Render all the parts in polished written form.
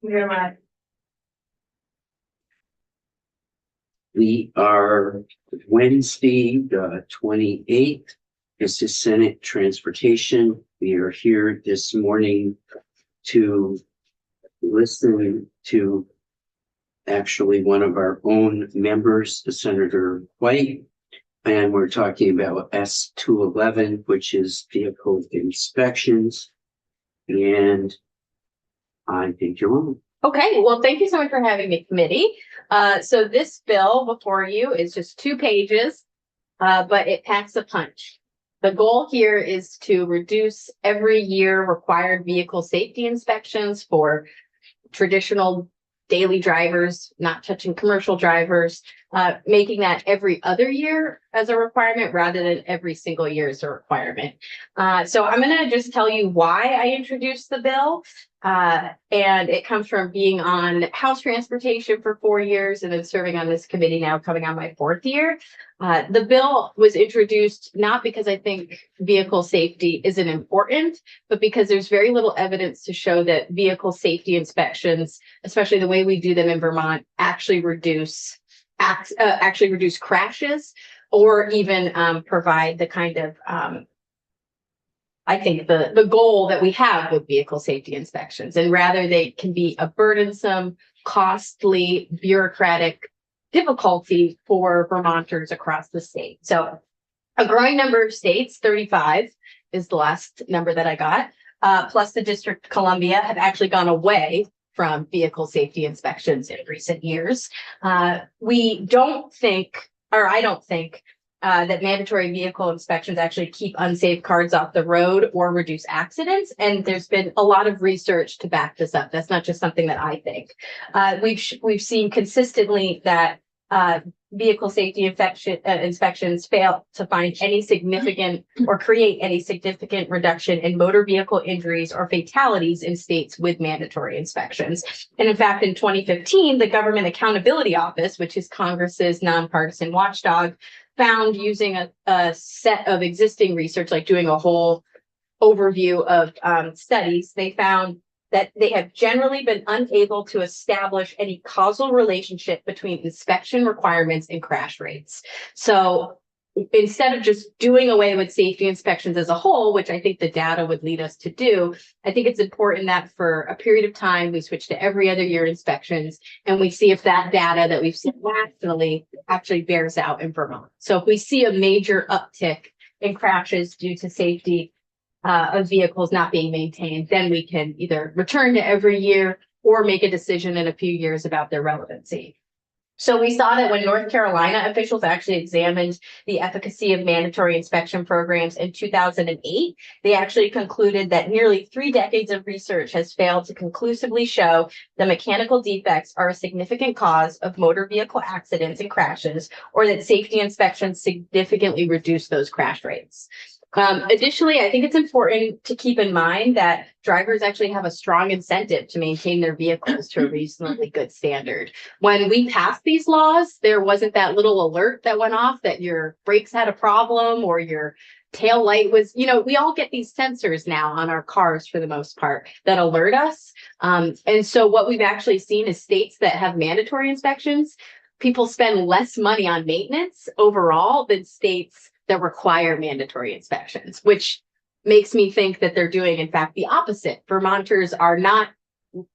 You're live. We are Wednesday, the 28th. This is Senate Transportation. We are here this morning to listen to actually one of our own members, Senator White. And we're talking about S211, which is vehicle inspections. And I think you're on. Okay, well, thank you so much for having me, committee. So this bill before you is just 2 pages, but it packs a punch. The goal here is to reduce every year required vehicle safety inspections for traditional daily drivers, not touching commercial drivers, making that every other year as a requirement rather than every single year as a requirement. So I'm going to just tell you why I introduced the bill. And it comes from being on House Transportation for 4 years and then serving on this committee now, coming on my 4th year. The bill was introduced not because I think vehicle safety isn't important, but because there's very little evidence to show that vehicle safety inspections, especially the way we do them in Vermont, actually reduce crashes or even provide the kind of I think the goal that we have with vehicle safety inspections, and rather they can be a burdensome, costly, bureaucratic difficulty for Vermonters across the state. So a growing number of states, 35 is the last number that I got, plus the District of Columbia, have actually gone away from vehicle safety inspections in recent years. We don't think, or I don't think, that mandatory vehicle inspections actually keep unsafe cars off the road or reduce accidents. And there's been a lot of research to back this up. That's not just something that I think. We've seen consistently that vehicle safety inspections fail to find any significant or create any significant reduction in motor vehicle injuries or fatalities in states with mandatory inspections. And in fact, in 2015, the Government Accountability Office, which is Congress's nonpartisan watchdog, found using a set of existing research, like doing a whole overview of studies, they found that they have generally been unable to establish any causal relationship between inspection requirements and crash rates. So instead of just doing away with safety inspections as a whole, which I think the data would lead us to do, I think it's important that for a period of time, we switch to every other year inspections and we see if that data that we've seen nationally actually bears out in Vermont. So if we see a major uptick in crashes due to safety of vehicles not being maintained, then we can either return to every year or make a decision in a few years about their relevancy. So we saw that when North Carolina officials actually examined the efficacy of mandatory inspection programs in 2008, they actually concluded that nearly 3 decades of research has failed to conclusively show that mechanical defects are a significant cause of motor vehicle accidents and crashes, or that safety inspections significantly reduce those crash rates. Additionally, I think it's important to keep in mind that drivers actually have a strong incentive to maintain their vehicles to a reasonably good standard. When we passed these laws, there wasn't that little alert that went off that your brakes had a problem or your tail light was, we all get these sensors now on our cars for the most part that alert us. And so what we've actually seen is states that have mandatory inspections, people spend less money on maintenance overall than states that require mandatory inspections, which makes me think that they're doing, in fact, the opposite. Vermonters are not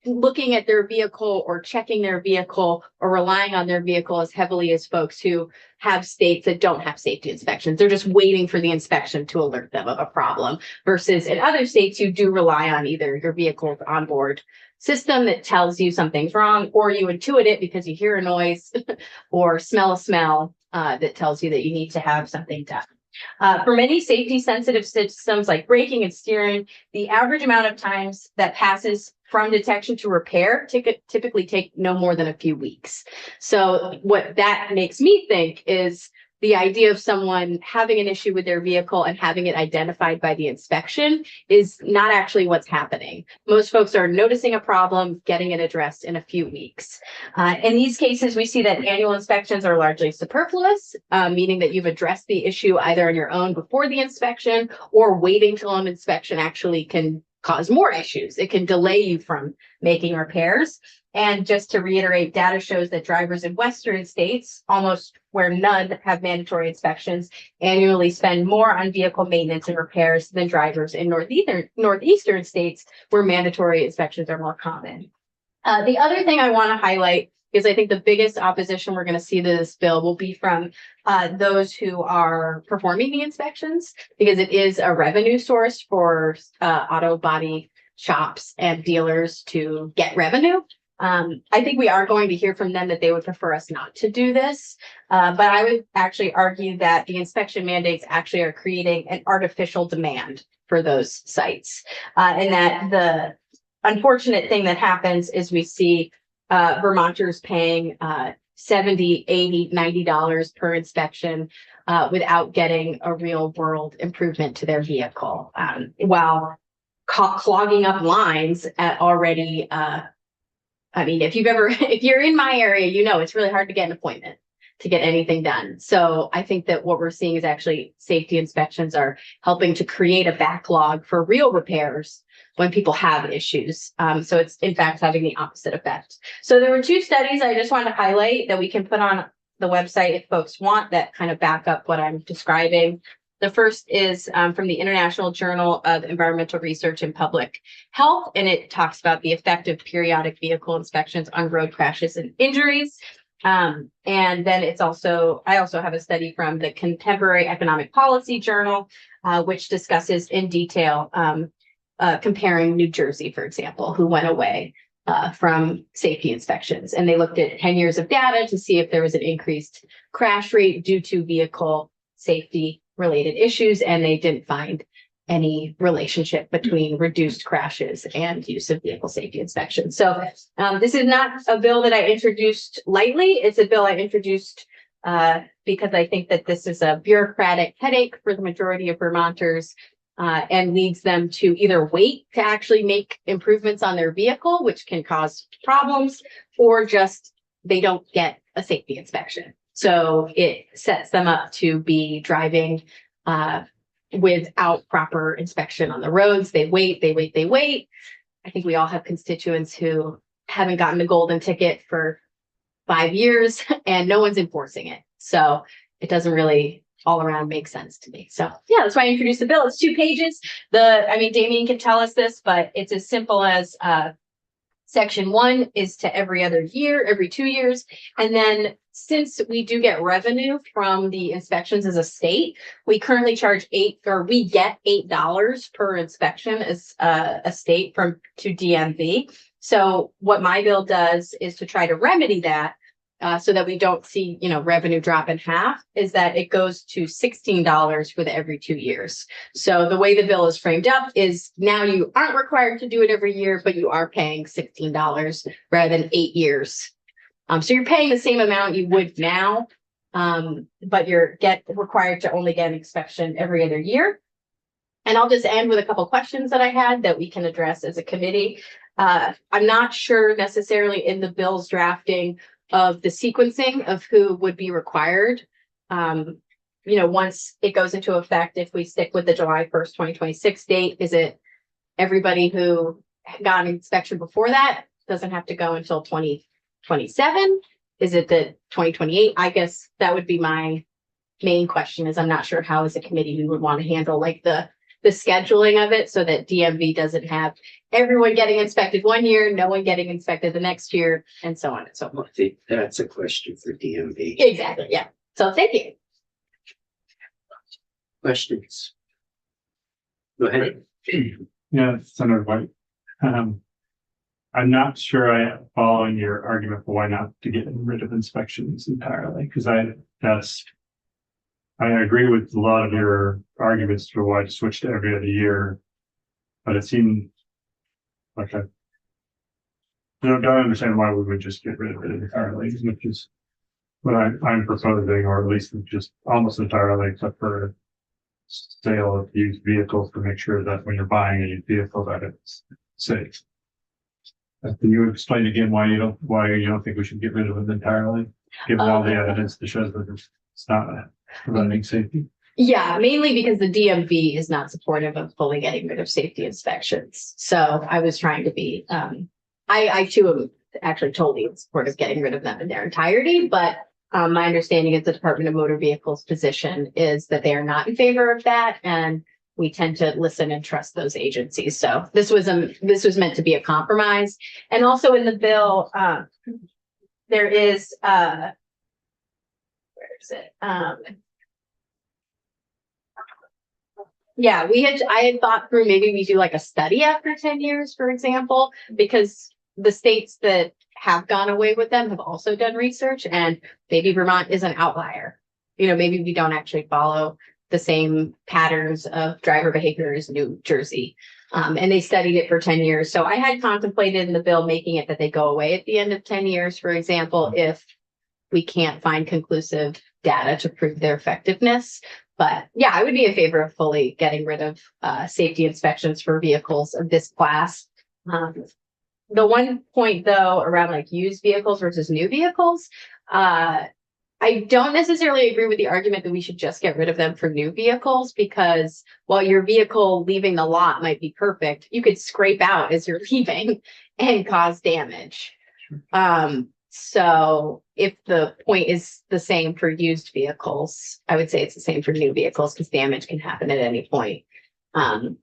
looking at their vehicle or checking their vehicle or relying on their vehicle as heavily as folks who have states that don't have safety inspections. They're just waiting for the inspection to alert them of a problem, versus in other states, you do rely on either your vehicle's onboard system that tells you something's wrong, or you intuit it because you hear a noise or smell a smell that tells you that you need to have something done. For many safety sensitive systems like braking and steering, the average amount of times that passes from detection to repair typically take no more than a few weeks. So what that makes me think is the idea of someone having an issue with their vehicle and having it identified by the inspection is not actually what's happening. Most folks are noticing a problem, getting it addressed in a few weeks. In these cases, we see that annual inspections are largely superfluous, meaning that you've addressed the issue either on your own before the inspection or waiting till an inspection actually can cause more issues. It can delay you from making repairs. And just to reiterate, data shows that drivers in Western states, almost where none have mandatory inspections, annually spend more on vehicle maintenance and repairs than drivers in northeastern states where mandatory inspections are more common. The other thing I want to highlight is I think the biggest opposition we're going to see to this bill will be from those who are performing the inspections, because it is a revenue source for auto body shops and dealers to get revenue. I think we are going to hear from them that they would prefer us not to do this. But I would actually argue that the inspection mandates actually are creating an artificial demand for those sites. And that the unfortunate thing that happens is we see Vermonters paying $70, $80, $90 per inspection without getting a real world improvement to their vehicle, while clogging up lines at already, I mean, if you're in my area, you know, it's really hard to get an appointment to get anything done. So I think that what we're seeing is actually safety inspections are helping to create a backlog for real repairs when people have issues. So it's in fact having the opposite effect. So there were two studies I just wanted to highlight that we can put on the website if folks want, that kind of back up what I'm describing. The first is from the International Journal of Environmental Research and Public Health, and it talks about the effect of periodic vehicle inspections on road crashes and injuries. And then I also have a study from the Contemporary Economic Policy Journal, which discusses in detail comparing New Jersey, for example, who went away from safety inspections. And they looked at 10 years of data to see if there was an increased crash rate due to vehicle safety related issues. And they didn't find any relationship between reduced crashes and use of vehicle safety inspections. So this is not a bill that I introduced lightly. It's a bill I introduced because I think that this is a bureaucratic headache for the majority of Vermonters, and leads them to either wait to actually make improvements on their vehicle, which can cause problems, or just they don't get a safety inspection. So it sets them up to be driving without proper inspection on the roads. They wait. I think we all have constituents who haven't gotten a golden ticket for 5 years and no one's enforcing it. So it doesn't really all around make sense to me. So yeah, that's why I introduced the bill. It's 2 pages. Damien can tell us this, but it's as simple as section 1 is to every other year, every 2 years. And then since we do get revenue from the inspections as a state, we currently charge we get $8 per inspection as a state to DMV. So what my bill does is to try to remedy that, so that we don't see, revenue drop in half, is that it goes to $16 for the every 2 years. So the way the bill is framed up is now you aren't required to do it every year, but you are paying $16 rather than 8 years. So you're paying the same amount you would now, but you're required to only get an inspection every other year. And I'll just end with a couple questions that I had that we can address as a committee. I'm not sure necessarily in the bill's drafting of the sequencing of who would be required. Once it goes into effect, if we stick with the July 1st, 2026 date, is it everybody who got an inspection before that doesn't have to go until 2027? Is it the 2028? I guess that would be my main question, is I'm not sure how as a committee we would want to handle like the scheduling of it so that DMV doesn't have everyone getting inspected 1 year, no one getting inspected the next year, and so on and so forth. I think that's a question for DMV. Exactly. Yeah. So thank you. Questions? Go ahead. Yeah, Senator White. I'm not sure I am following your argument for why not to get rid of inspections entirely, because I agree with a lot of your arguments for why to switch to every other year, but it seemed like I don't understand why we would just get rid of it entirely, which is what I'm proposing, or at least just almost entirely, except for sale of used vehicles, to make sure that when you're buying a used vehicle that it's safe. Can you explain again why you don't think we should get rid of it entirely, given all the evidence that shows that it's not preventing safety? Yeah, mainly because the DMV is not supportive of fully getting rid of safety inspections. So I was trying to be, I too am actually totally in support of getting rid of them in their entirety, but my understanding is the Department of Motor Vehicles position is that they are not in favor of that, and we tend to listen and trust those agencies. So this was meant to be a compromise. And also in the bill, there is, where is it? Yeah, I had thought through maybe we do like a study after 10 years, for example, because the states that have gone away with them have also done research, and maybe Vermont is an outlier. Maybe we don't actually follow the same patterns of driver behavior as New Jersey. And they studied it for 10 years. So I had contemplated in the bill making it that they go away at the end of 10 years, for example, if we can't find conclusive data to prove their effectiveness. But yeah, I would be in favor of fully getting rid of safety inspections for vehicles of this class. The one point though, around like used vehicles versus new vehicles, I don't necessarily agree with the argument that we should just get rid of them for new vehicles, because while your vehicle leaving the lot might be perfect, you could scrape out as you're leaving and cause damage. So if the point is the same for used vehicles, I would say it's the same for new vehicles because damage can happen at any point.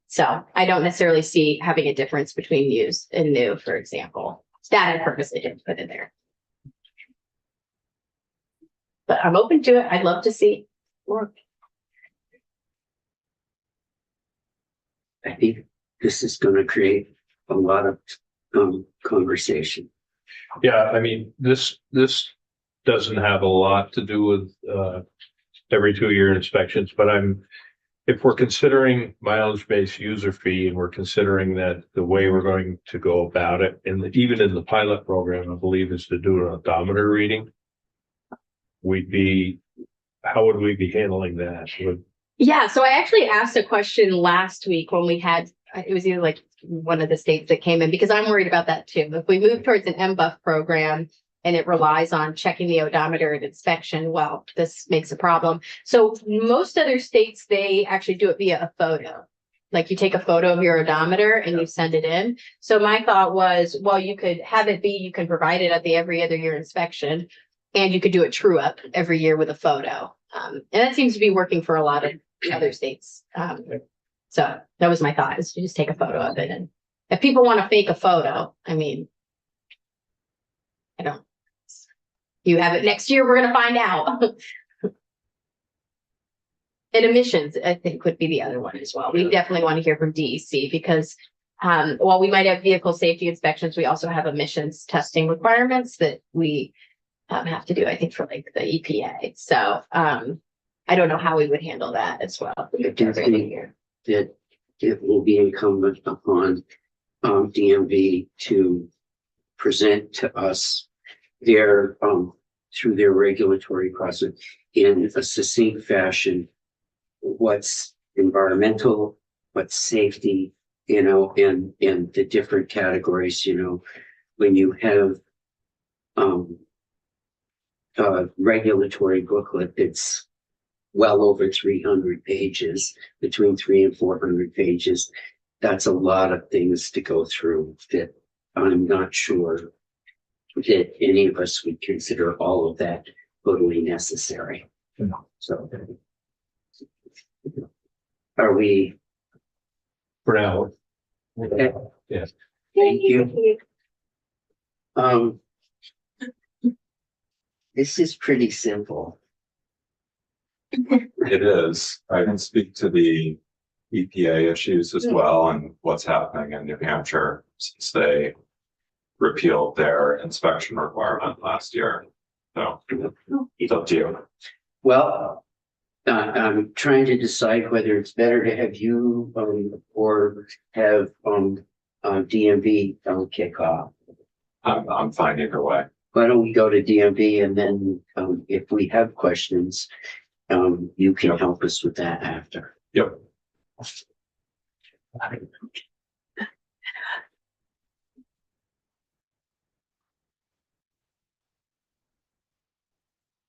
So I don't necessarily see having a difference between used and new, for example. That I purposely didn't put in there. But I'm open to it. I'd love to see more. I think this is gonna create a lot of conversation. Yeah, I mean, this doesn't have a lot to do with every 2-year inspections, but if we're considering mileage-based user fee and we're considering that the way we're going to go about it, and even in the pilot program, I believe, is to do an odometer reading, how would we be handling that? Yeah, so I actually asked a question last week when we had, it was either like one of the states that came in, because I'm worried about that too. If we move towards an MBUF program and it relies on checking the odometer at inspection, well, this makes a problem. So most other states, they actually do it via a photo. Like you take a photo of your odometer and you send it in. So my thought was, well, you could have it be, you can provide it at the every other year inspection, and you could do a true up every year with a photo. And that seems to be working for a lot of other states. So that was my thought, is to just take a photo of it. And if people want to fake a photo, I mean, you have it next year, we're going to find out. And emissions, I think, would be the other one as well. We definitely want to hear from DEC because while we might have vehicle safety inspections, we also have emissions testing requirements that we have to do, I think, for like the EPA. So I don't know how we would handle that as well. I do think that it will be incumbent upon DMV to present to us their through their regulatory process in a succinct fashion what's environmental, what's safety, and the different categories. When you have a regulatory booklet that's well over 300 pages, between 300 and 400 pages, that's a lot of things to go through that I'm not sure that any of us would consider all of that totally necessary. So are we? For now. Okay. Yes. Thank you. This is pretty simple. It is. I can speak to the EPA issues as well and what's happening in New Hampshire since they repealed their inspection requirement last year. So it's up to you. Well, I'm trying to decide whether it's better to have you or have DMV kick off. I'm fine either way. Why don't we go to DMV and then if we have questions, you can help us with that after. Yep.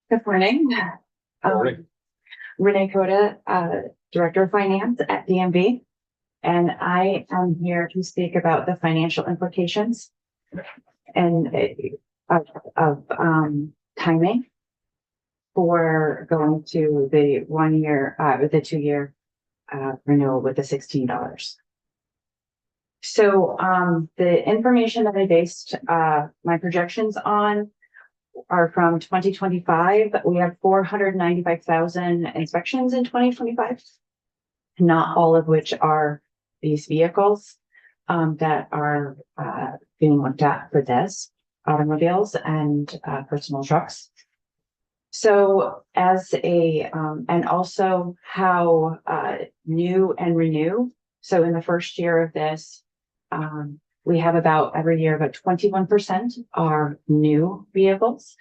Good morning. Morning. Renee Coda, Director of Finance at DMV. And I am here to speak about the financial implications and timing for going to the 1 year, the 2 year renewal with the $16. So the information that I based my projections on are from 2025. We have 495,000 inspections in 2025, not all of which are these vehicles that are being looked at for this, automobiles and personal trucks. So as a, and also how new and renew. So in the first year of this, we have about every year, about 21% are new vehicles,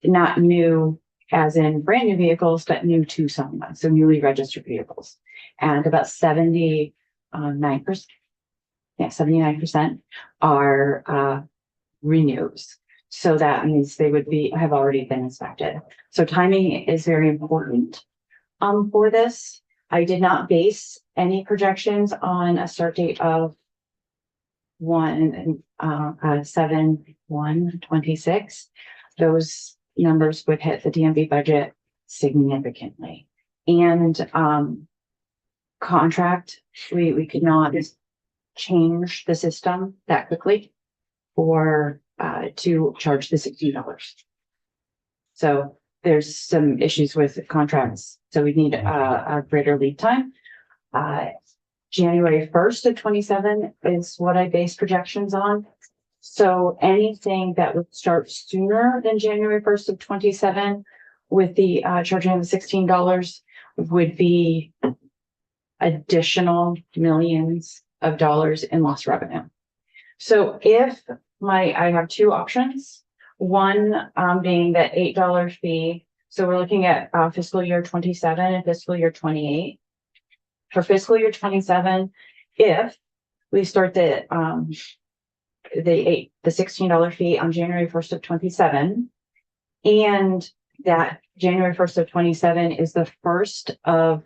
not new as in brand new vehicles, but new to someone. So newly registered vehicles, and about 79%, 79% are renews. So that means they would have already been inspected. So timing is very important for this. I did not base any projections on a start date of 7/1/26. Those numbers would hit the DMV budget significantly. And contract, we could not change the system that quickly for to charge the $16. So there's some issues with contracts. So we need a greater lead time. January 1st of 27 is what I base projections on. So anything that would start sooner than January 1st of 27 with the charging of $16 would be additional millions of dollars in lost revenue. So if I have two options, one being that $8 fee. So we're looking at fiscal year 27 and fiscal year 28. For fiscal year 27, if we start the $16 fee on January 1st of 27, and that January 1st of 27 is the first of,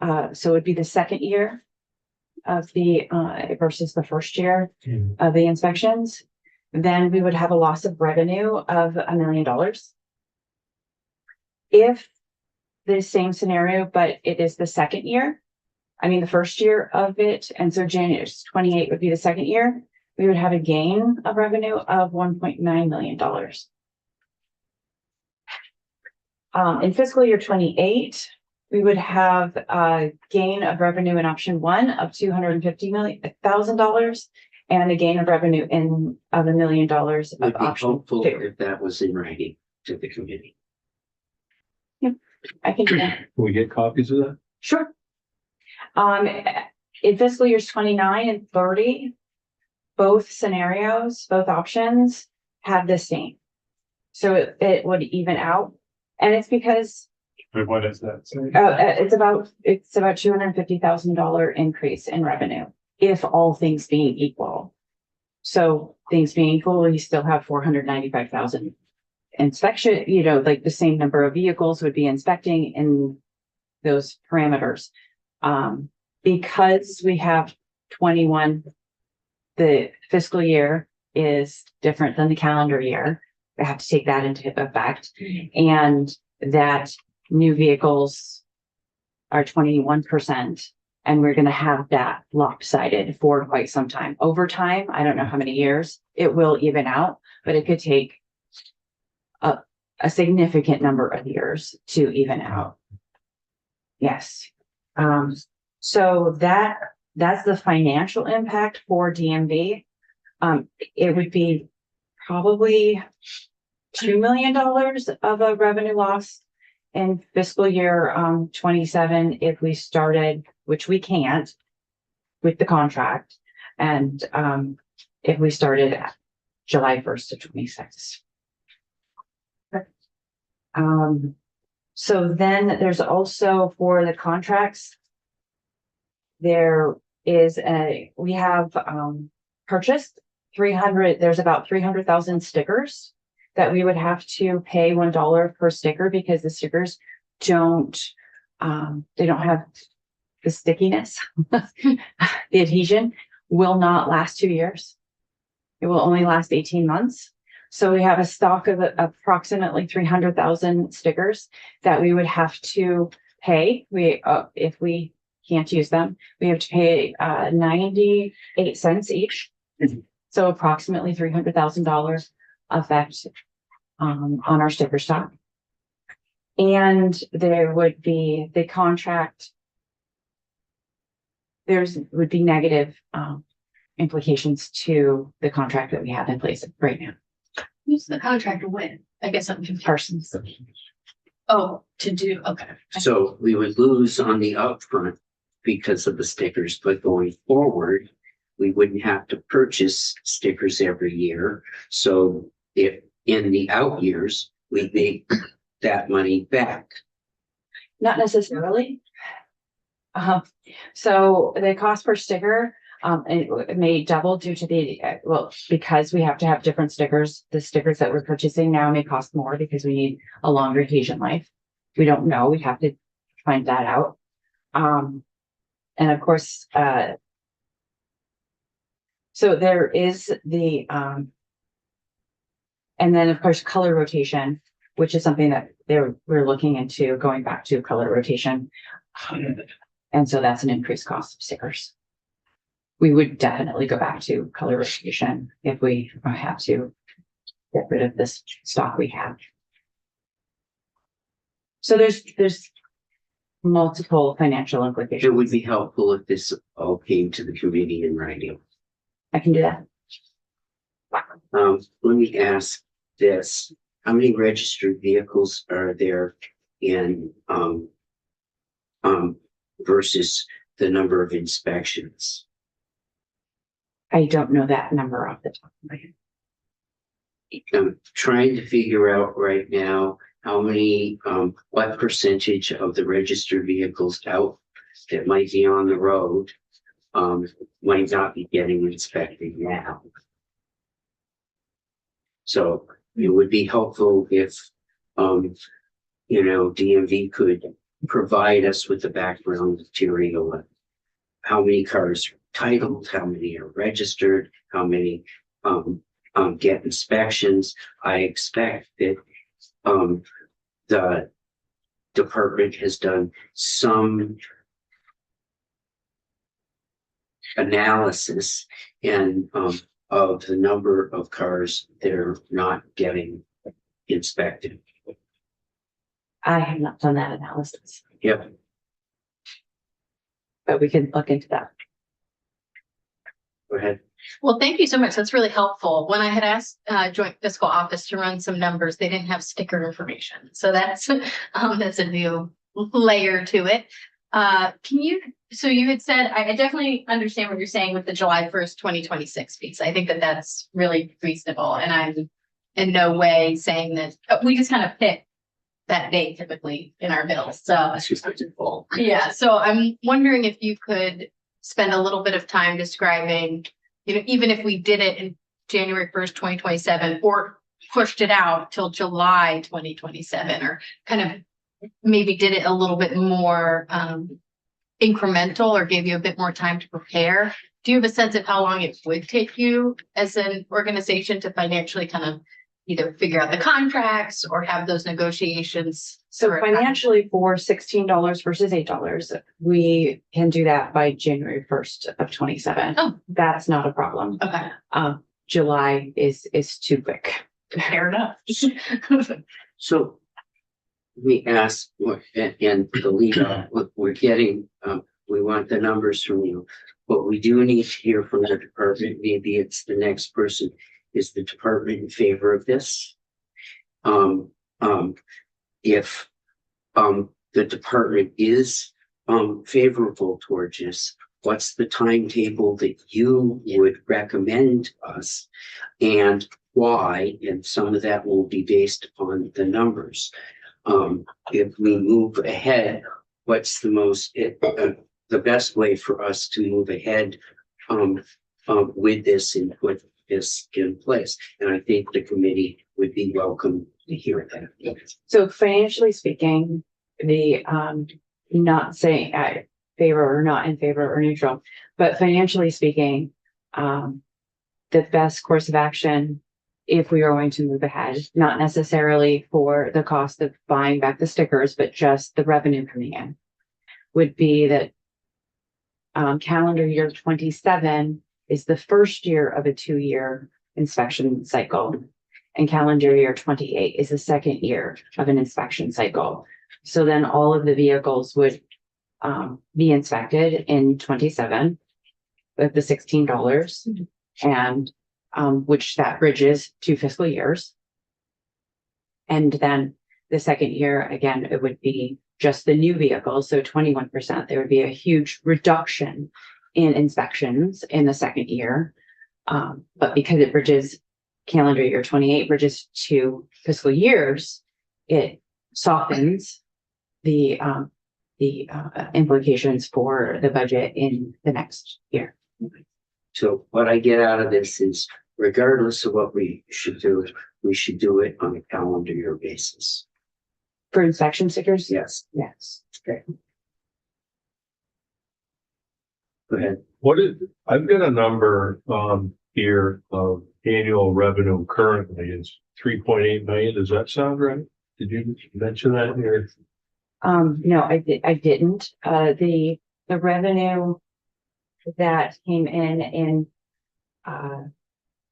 so it would be the second year of the versus the first year of the inspections, then we would have a loss of revenue of $1 million. If the same scenario, but it is the second year, I mean the first year of it, and so January 28 would be the second year, we would have a gain of revenue of $1.9 million. In fiscal year 28, we would have a gain of revenue in option one of $250,000 and a gain of revenue of $1 million of Would be option helpful two. if that was in writing to the committee. I can do that. Can we get copies of that? Sure. In fiscal years 29 and 30, both scenarios, both options have the same. So it would even out. And it's because But what is that? it's about $250,000 increase in revenue if all things being equal. So things being equal, we still have 495,000 inspection, like the same number of vehicles would be inspecting in those parameters. Because we have 21, the fiscal year is different than the calendar year. I have to take that into effect, and that new vehicles are 21%, and we're going to have that lopsided for quite some time. Over time, I don't know how many years it will even out, but it could take a significant number of years to even out. Yes. So that's the financial impact for DMV. It would be probably $2 million of a revenue loss in fiscal year 27 if we started, which we can't with the contract, and if we started at July 1st of 26. So then there's also for the contracts, we have purchased 300, there's about 300,000 stickers that we would have to pay $1 per sticker because the stickers don't, they don't have the stickiness. The adhesion will not last 2 years. It will only last 18 months. So we have a stock of approximately 300,000 stickers that we would have to pay. If we can't use them, we have to pay 98 cents each. So approximately $300,000 effect on our sticker stock. And there would be the contract. Would be negative implications to the contract that we have in place right now. Who's the contractor with? I guess I'm confused. Parsons. Oh, to do, okay. So we would lose on the upfront because of the stickers, but going forward, we wouldn't have to purchase stickers every year. So if in the out years, we make that money back. Not necessarily. So the cost per sticker, it may double due to because we have to have different stickers. The stickers that we're purchasing now may cost more because we need a longer adhesion life. We don't know. We have to find that out. And of course, so there is the, and then of course, color rotation, which is something that we're looking into going back to color rotation. And so that's an increased cost of stickers. We would definitely go back to color rotation if we have to get rid of this stock we have. So there's multiple financial implications. It would be helpful if this all came to the committee in writing. I can do that. Let me ask this, how many registered vehicles are there in, versus the number of inspections? I don't know that number off the top of my head. I'm trying to figure out right now how many, what percentage of the registered vehicles out that might be on the road, might not be getting inspected now. So it would be helpful if, DMV could provide us with the background material of how many cars are titled, how many are registered, how many get inspections. I expect that the department has done some analysis and of the number of cars that are not getting inspected. I have not done that analysis, Yep. but we can look into that. Go ahead. Well, thank you so much. That's really helpful. When I had asked Joint Fiscal Office to run some numbers, they didn't have sticker information. So that's a new layer to it. So you had said, I definitely understand what you're saying with the July 1st, 2026 piece. I think that that's really reasonable. And I'm in no way saying that we just kind of pick that date typically in our bills. So It's just full. yeah, so I'm wondering if you could spend a little bit of time describing, even if we did it in January 1st, 2027, or pushed it out till July 2027, or kind of maybe did it a little bit more incremental or gave you a bit more time to prepare. Do you have a sense of how long it would take you as an organization to financially kind of either figure out the contracts or have those negotiations? So financially for $16 versus $8, we can do that by January 1st of 27. Oh. That's not a problem. Okay, July is too quick. fair enough. So let me ask, and the lead up, what we're getting, we want the numbers from you. What we do need to hear from the department, maybe it's the next person, is the department in favor of this? If the department is favorable towards this, what's the timetable that you would recommend us and why? And some of that will be based upon the numbers. If we move ahead, what's the best way for us to move ahead with this and put this in place? And I think the committee would be welcome to hear that. So financially speaking, not saying favor or not in favor or neutral, but financially speaking, the best course of action, if we are going to move ahead, not necessarily for the cost of buying back the stickers, but just the revenue coming in, would be that calendar year 27 is the first year of a 2-year inspection cycle. And calendar year 28 is the second year of an inspection cycle. So then all of the vehicles would be inspected in 27 with the $16 and which that bridges 2 fiscal years. And then the second year, again, it would be just the new vehicles. So 21%, there would be a huge reduction in inspections in the second year. But because it bridges calendar year 28 bridges 2 fiscal years, it softens the implications for the budget in the next year. So what I get out of this is regardless of what we should do it on a calendar year basis. For inspection stickers? Yes, Yes. go ahead. I've got a number, here of annual revenue currently is 3.8 million. Does that sound right? Did you mention that here? No, I didn't. The revenue that came in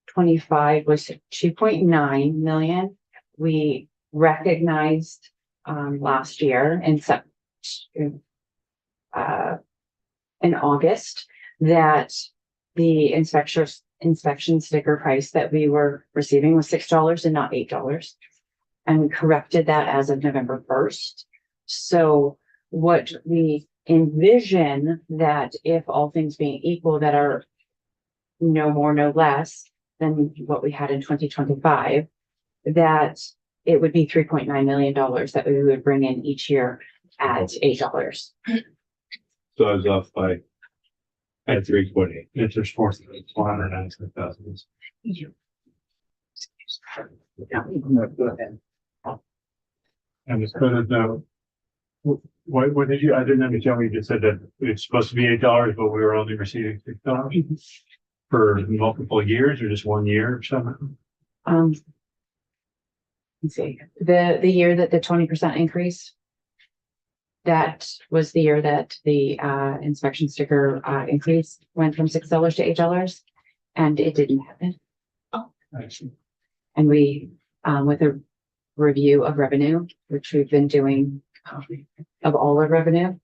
25 was 2.9 million. We recognized last year in August that the inspection sticker price that we were receiving was $6 and not $8. And we corrected that as of November 1st. So what we envision that if all things being equal that are no more, no less than what we had in 2025, that it would be $3.9 million that we would bring in each year at $8. So I was off by at 3.8. If there's 496,000. Go ahead. And it's kind of what did you, I didn't understand what you just said, that it's supposed to be $8, but we were only receiving $6 for multiple years or just 1 year or something? Let's see, the year that the 20% increase, that was the year that the inspection sticker increase went from $6 to $8, and it didn't happen. Actually, And we, with a review of revenue, which we've been doing of all our revenue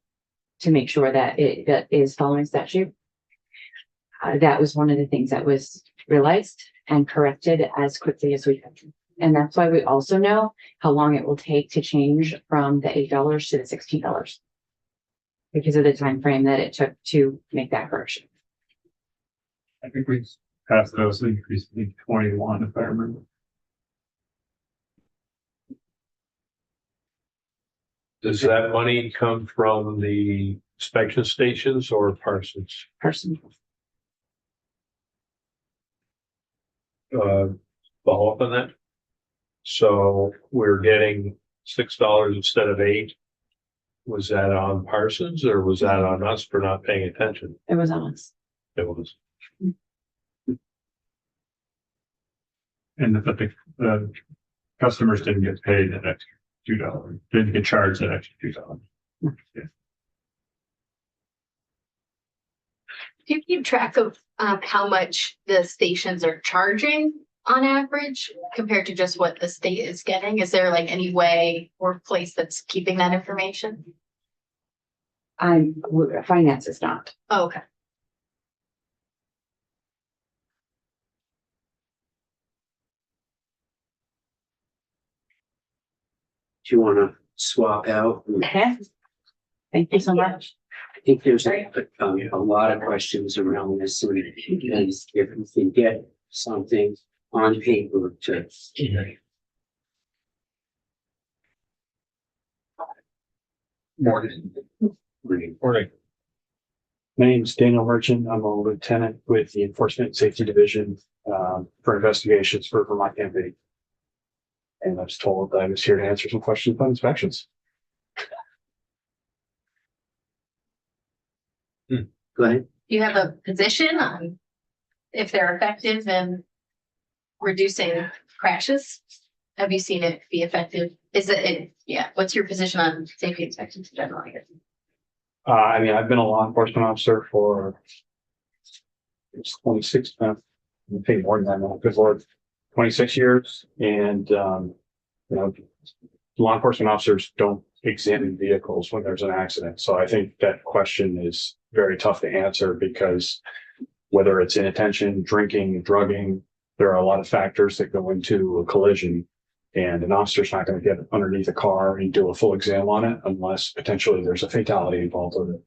to make sure that that is following statute. That was one of the things that was realized and corrected as quickly as we could. And that's why we also know how long it will take to change from the $8 to the $16 because of the time frame that it took to make that correction. I think we passed those increases in 21, if I remember. Does that money come from the inspection stations or Parsons? Person. Follow up on that? So we're getting $6 instead of $8. Was that on Parsons or was that on us for not paying attention? It was on us. It was. And but the customers didn't get paid that extra $2, didn't get charged that extra $2. Yeah. Do you keep track of how much the stations are charging on average compared to just what the state is getting? Is there like any way or place that's keeping that information? Finance is not. Oh, okay. Do you want to swap out? Okay. Thank you so much. I think there's a lot of questions around this, and if we can get something on paper to. Morning. Morning. My name's Daniel Merchant. I'm a lieutenant with the Enforcement and Safety Division for investigations for Vermont Campaign. And I was told that I was here to answer some questions about inspections. Go ahead. Do you have a position on if they're effective in reducing crashes? Have you seen it be effective? What's your position on safety inspections in general, I guess? I mean, I've been a law enforcement officer for it's 26, I think more than that now, good Lord, 26 years. And, law enforcement officers don't examine vehicles when there's an accident. So I think that question is very tough to answer because whether it's inattention, drinking, drugging, there are a lot of factors that go into a collision. And an officer's not going to get underneath a car and do a full exam on it unless potentially there's a fatality involved with it.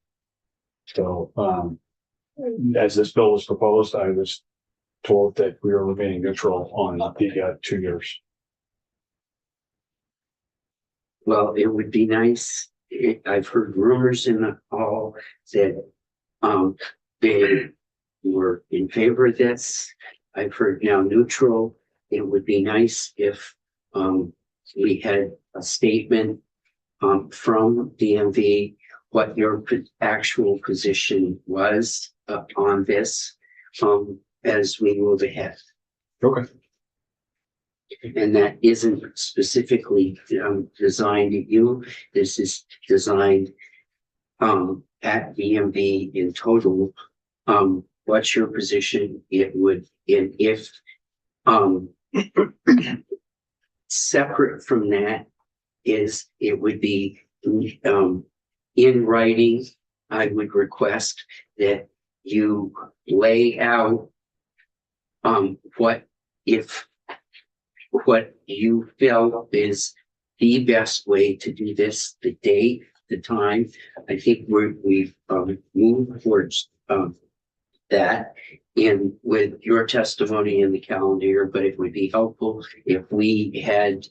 So, as this bill was proposed, I was told that we were remaining neutral on the 2 years. Well, it would be nice. I've heard rumors in the hall that they were in favor of this. I've heard now neutral. It would be nice if we had a statement from DMV what your actual position was on this as we move ahead. Okay. And that isn't specifically designed at you. This is designed at DMV in total. What's your position? It would, and if separate from that is it would be in writing. I would request that you lay out what you felt is the best way to do this, the date, the time. I think we've moved towards that in with your testimony in the calendar year, but it would be helpful if we had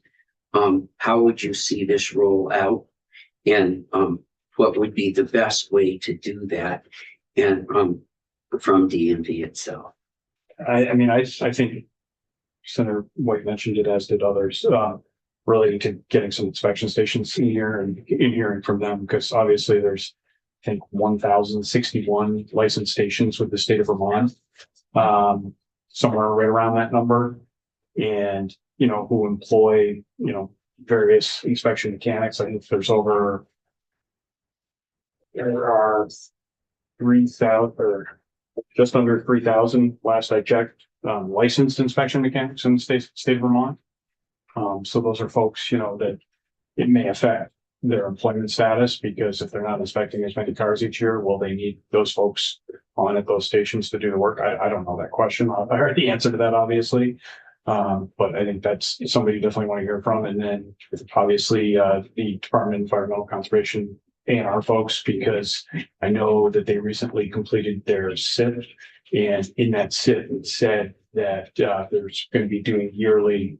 how would you see this roll out and what would be the best way to do that and from DMV itself. I mean, I think Senator White mentioned it, as did others, relating to getting some inspection stations in here and hearing from them, because obviously there's, I think, 1,061 licensed stations with the state of Vermont, somewhere right around that number, and, who employ, various inspection mechanics. I think there are 3,000 or just under 3,000 last I checked, licensed inspection mechanics in the state of Vermont. So those are folks, that it may affect their employment status, because if they're not inspecting as many cars each year, will they need those folks on at those stations to do the work? I don't know that question. I heard the answer to that, obviously. But I think that's somebody you definitely want to hear from. And then obviously the Department of Environmental Conservation A&R folks, because I know that they recently completed their SIT, and in that SIT it said that there's going to be doing yearly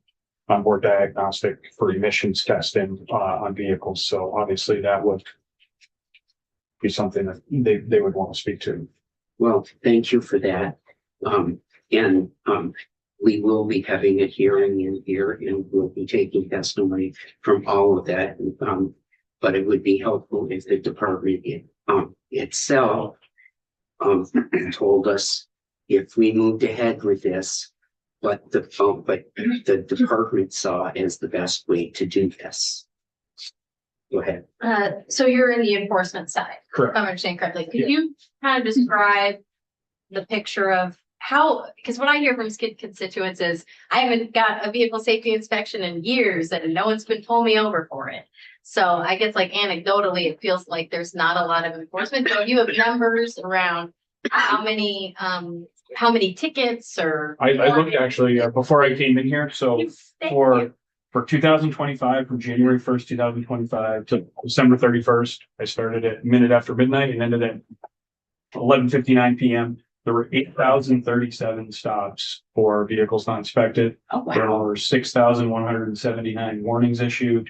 onboard diagnostic for emissions testing on vehicles. So obviously that would be something that they would want to speak to. Well, thank you for that. We will be having a hearing in here and we'll be taking testimony from all of that. But it would be helpful if the department itself told us if we moved ahead with this, but the department saw as the best way to do this. Go ahead. So you're in the enforcement side. Correct. If I'm understanding correctly. Could Yeah. you kind of describe the picture of how, because what I hear from skid constituents is, I haven't got a vehicle safety inspection in years and no one's been pulling me over for it. So I guess like anecdotally, it feels like there's not a lot of enforcement. So you have numbers around how many tickets or? I looked actually before I came in here. So for 2025, from January 1st, 2025 to December 31st, I started at minute after midnight and ended at 11:59 p.m. There were 8,037 stops for vehicles not inspected. Oh, There wow. were 6,179 warnings issued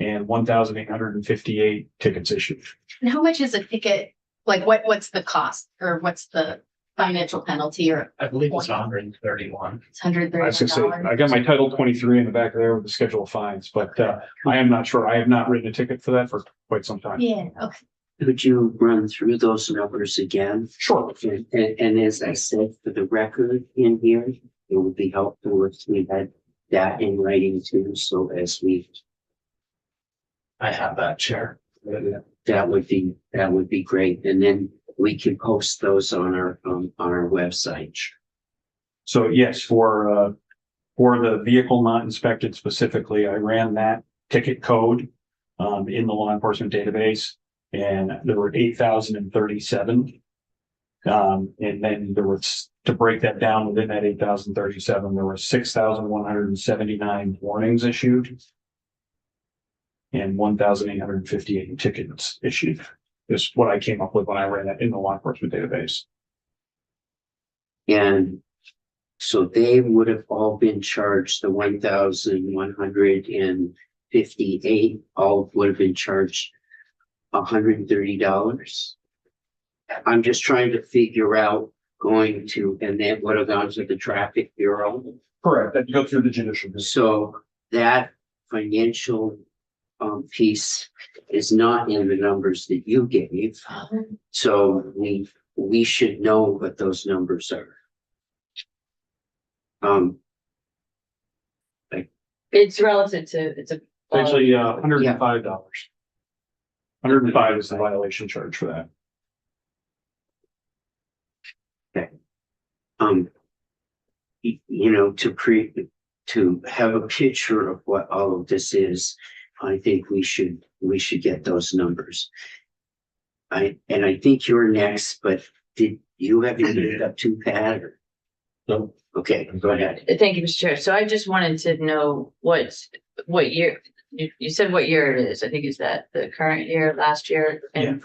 and 1,858 tickets issued. And how much is a ticket? Like what's the cost or what's the financial penalty or I believe it's 131. it's $131? I was gonna say, I got my Title 23 in the back there with the schedule of fines, but I am not sure. I have not written a ticket for that for quite some time. Yeah, okay. could you run through those numbers again? Sure. And as I said, for the record in here, it would be helpful if we had that in writing too, so as we, I have that chair. that would be great, and then we can post those on our website. So yes, for the vehicle not inspected specifically, I ran that ticket code in the law enforcement database, and there were 8,037. And then there was, to break that down within that 8,037, there were 6,179 warnings issued and 1,858 tickets issued. Is what I came up with when I ran that in the law enforcement database. And so they would have all been charged the 1,158, all would have been charged $130. I'm just trying to figure out going to, and then would have gone to the traffic bureau. Correct. That go through the judicial. So that financial piece is not in the numbers that you gave. So we should know what those numbers are. It's relative to, it's a. Actually, $105. 105 is the violation charge for that. To have a picture of what all of this is, I think we should get those numbers. I think you're next, but did you have your hand up too, Pat? Or? No. Okay, go ahead. Thank you, Mr. Chair. So I just wanted to know what year, you said what year it is. I think is that the current year, last year, and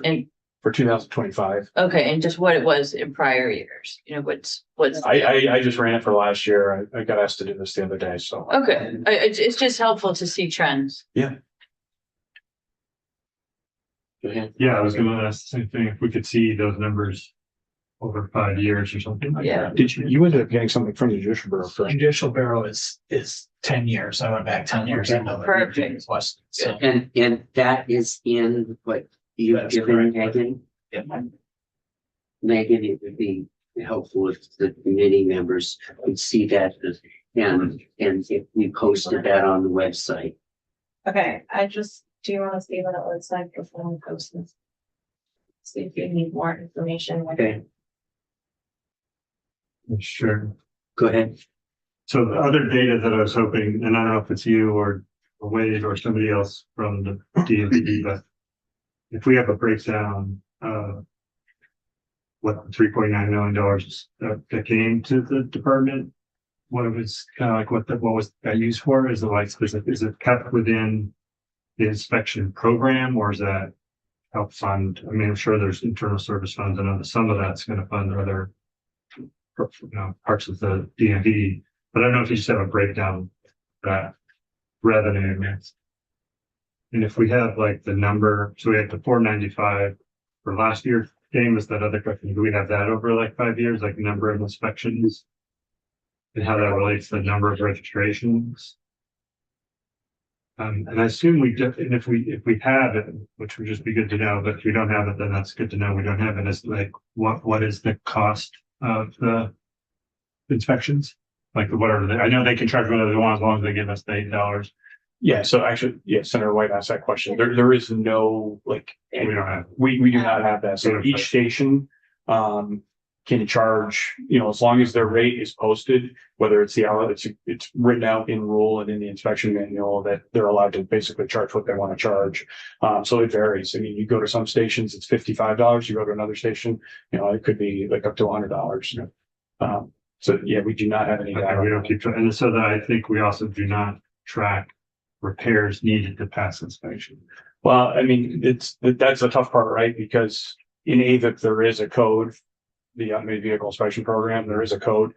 For 2025. okay, and just what it was in prior years. You know, what's. I just ran it for last year. I got asked to do this the other day, so. Okay, it's just helpful to see trends. Go ahead. Yeah, I was gonna ask the same thing, if we could see those numbers over 5 years or something like Yeah. that. Did you ended up getting something from the judicial bureau? correct? Judicial Bureau is 10 years. I went back 10 years. I know that. Perfect. So, And that is in what you've That's given correct. Megan. yeah. Megan, it would be helpful if the committee members could see that and if we posted that on the website. Okay, do you want to see what it looks like before we post this? See if you need more information. Okay, Sure. go ahead. So the other data that I was hoping, and I don't know if it's you or Wade or somebody else from the DMV, but if we have a breakdown, what $3.9 million that came to the department, what it was kind of like, what was that used for? Is it like, is it kept within the inspection program, or is that help fund? I mean, I'm sure there's internal service funds, and some of that's going to fund other parts of the DMV, but I don't know if you just have a breakdown of that revenue. And if we have like the number, so we have the 495 for last year, game is that other question. Do we have that over like 5 years, like number of inspections? And how that relates to the number of registrations? And I assume we do, and if we have it, which would just be good to know, but if we don't have it, then that's good to know we don't have it. Is like, what is the cost of the inspections? Like whatever, I know they can charge whatever they want as long as they give us the $8. Yeah, so actually, yeah, Senator White asked that question. There is no, like, We don't have. we do not have that. So each station, can charge, as long as their rate is posted, whether it's it's written out in rule and in the inspection manual that they're allowed to basically charge what they want to charge. So it varies. I mean, you go to some stations, it's $55. You go to another station, it could be like up to $100. So yeah, we do not have any. Okay, we don't keep track, and so that I think we also do not track repairs needed to pass inspection. Well, I mean, that's the tough part, right? Because in AVIP, there is a code, the automated vehicle inspection program, there is a code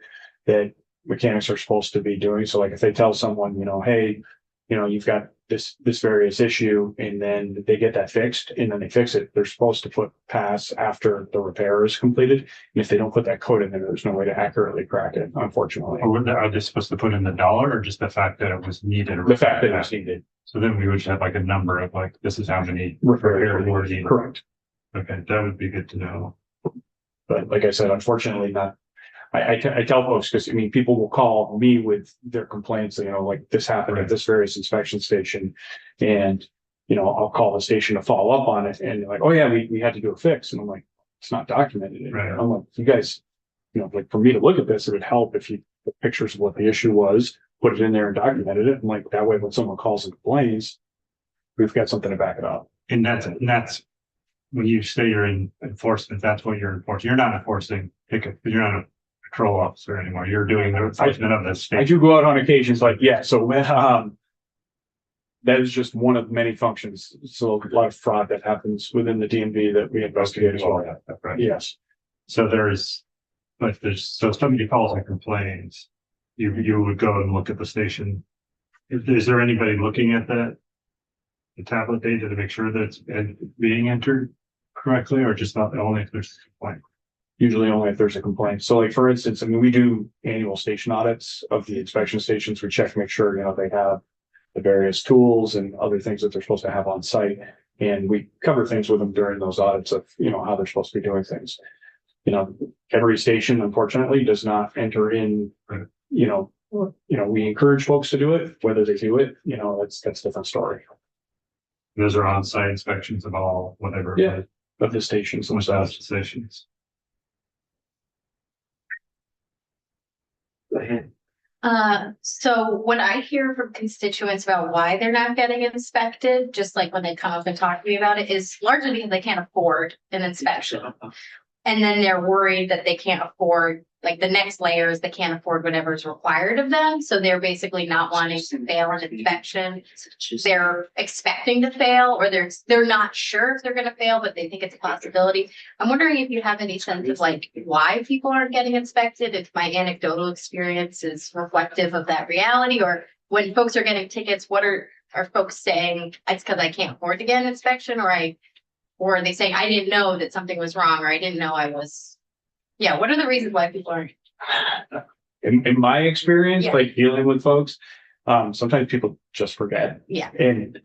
that mechanics are supposed to be doing. So like if they tell someone, hey, you've got this various issue, and then they get that fixed and then they fix it, they're supposed to put pass after the repair is completed. And if they don't put that code in there, there's no way to accurately track it, unfortunately. Or are they supposed to put in the dollar, or just the fact that it was needed? The fact that it's needed. So then we would have like a number of like, this is how many Repairs repairs were needed. Correct. Okay, that would be good to know. But like I said, unfortunately not. I tell folks, because I mean, people will call me with their complaints, you know, like this happened at this various inspection station. And, you know, I'll call the station to follow up on it and they're like, oh yeah, we had to do a fix. And I'm like, it's not documented. in there." Right. I'm like, you guys, you know, like for me to look at this, it would help if you put pictures of what the issue was, put it in there and documented it. And like that way, when someone calls and complains, we've got something to back it up. And that's when you say you're in enforcement, that's what you're enforcing. You're not enforcing ticket, you're not a patrol officer anymore. You're doing the enforcement of this I state. do go out on occasions like, yeah, so when, that is just one of many functions. So a lot of fraud that happens within the DMV that we investigate as well. That's right. Yes. So so if somebody calls and complains, you would go and look at the station. Is there anybody looking at the tablet data to make sure that it's being entered correctly, or just not only if there's a complaint? Usually only if there's a complaint. So like, for instance, I mean, we do annual station audits of the inspection stations. We check, make sure, you know, they have the various tools and other things that they're supposed to have on site. And we cover things with them during those audits of, you know, how they're supposed to be doing things. You know, every station unfortunately does not enter in, you know, we encourage folks to do it, whether they do it, you know, that's a different story. Those are on-site inspections of all, whatever. Yeah. Of the stations themselves. Stations. Go ahead. So what I hear from constituents about why they're not getting inspected, just like when they come up and talk to me about it, is largely because they can't afford an inspection. And then they're worried that they can't afford, like the next layer is they can't afford whatever is required of them. So they're basically not wanting to fail an inspection. They're expecting to fail, or they're not sure if they're gonna fail, but they think it's a possibility. I'm wondering if you have any sense of like why people aren't getting inspected, if my anecdotal experience is reflective of that reality, or when folks are getting tickets, what are folks saying, it's because I can't afford to get an inspection, or are they saying, I didn't know that something was wrong, or I didn't know I was, yeah, what are the reasons why people aren't? In my experience, Yeah. like dealing with folks, sometimes people just forget. Yeah. And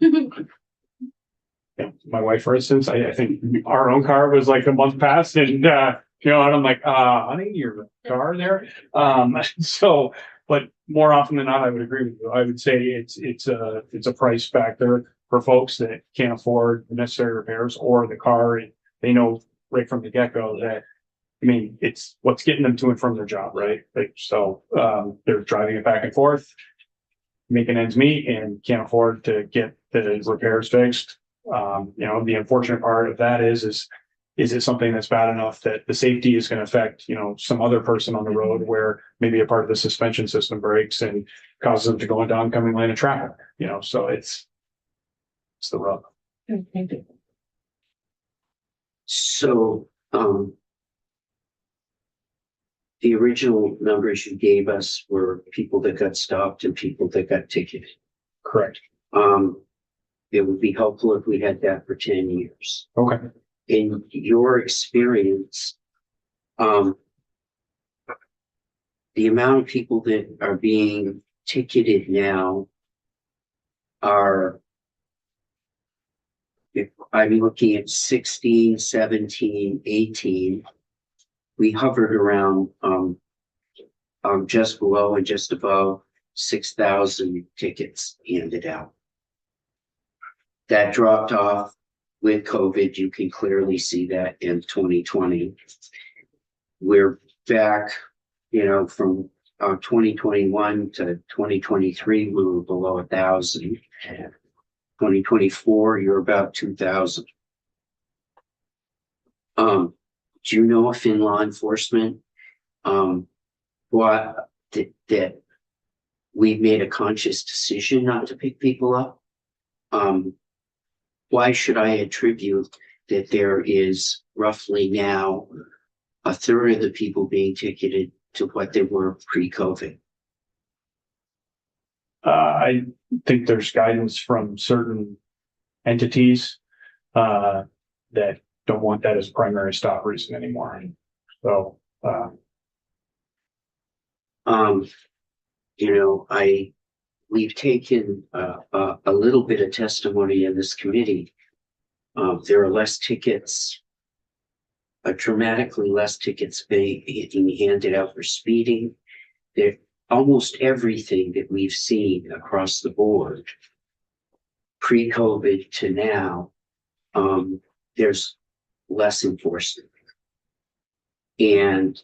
yeah, my wife, for instance, I think our own car was like a month past and, you know, and I'm like, honey, your car there. So, but more often than not, I would agree with you. I would say it's a price factor for folks that can't afford the necessary repairs or the car. They know right from the get-go that, I mean, it's what's getting them to and from their job, right? Like, so, they're driving it back and forth, making ends meet and can't afford to get the repairs fixed. You know, the unfortunate part of that is it something that's bad enough that the safety is going to affect, you know, some other person on the road where maybe a part of the suspension system breaks and causes them to go into oncoming lane of traffic, you know, so it's the rub. So, the original numbers you gave us were people that got stopped and people that got ticketed. Correct. It would be helpful if we had that for 10 years. Okay. In your experience, the amount of people that are being ticketed now are, if I'm looking at 16, 17, 18, we hovered around just below and just above 6,000 tickets handed out. That dropped off with COVID. You can clearly see that in 2020. We're back, you know, from 2021 to 2023, we were below 1,000. 2024, you're about 2,000. Do you know if in law enforcement, what that we've made a conscious decision not to pick people up? Why should I attribute that there is roughly now a third of the people being ticketed to what they were pre-COVID? I think there's guidance from certain entities that don't want that as a primary stop reason anymore. So, you know, we've taken a little bit of testimony in this committee. There are less tickets dramatically less tickets being handed out for speeding. There, almost everything that we've seen across the board, pre-COVID to now, there's less enforcement. And,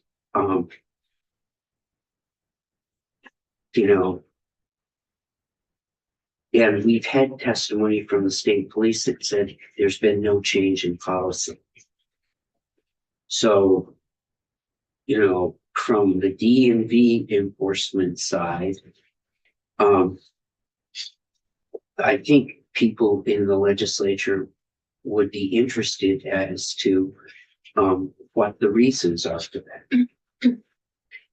you know, and we've had testimony from the state police that said there's been no change in policy. So, you know, from the DMV enforcement side, I think people in the legislature would be interested as to what the reasons are for that.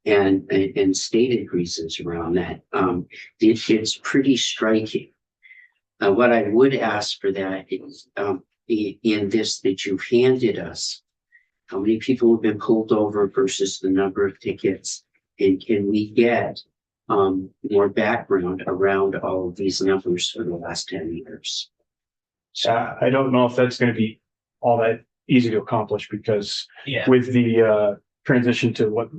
And stated reasons around that. It's pretty striking. What I would ask for that is in this that you've handed us, how many people have been pulled over versus the number of tickets, and can we get more background around all of these numbers for the last 10 years? I don't know if that's going to be all that easy to accomplish, because Yeah. with the transition to what,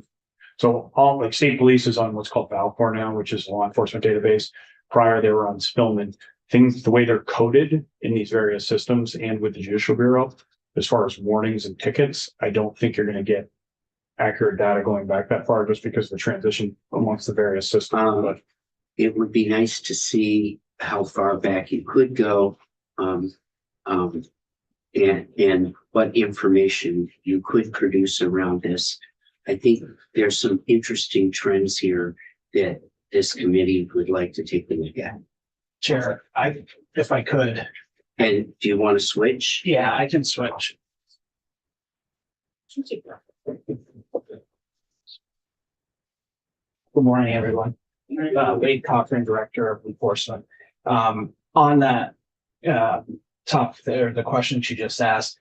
so all like state police is on what's called Valcor now, which is a law enforcement database. Prior they were on Spillman. Things, the way they're coded in these various systems and with the Judicial Bureau, as far as warnings and tickets, I don't think you're going to get accurate data going back that far, just because of the transition amongst the various systems. But It would be nice to see how far back you could go, and what information you could produce around this. I think there's some interesting trends here that this committee would like to take a look at. Chair, if I could, And do you want to switch? yeah, I can switch. Good morning, everyone. Wade Cochran, Director of Enforcement. On that topic there, the question you just asked,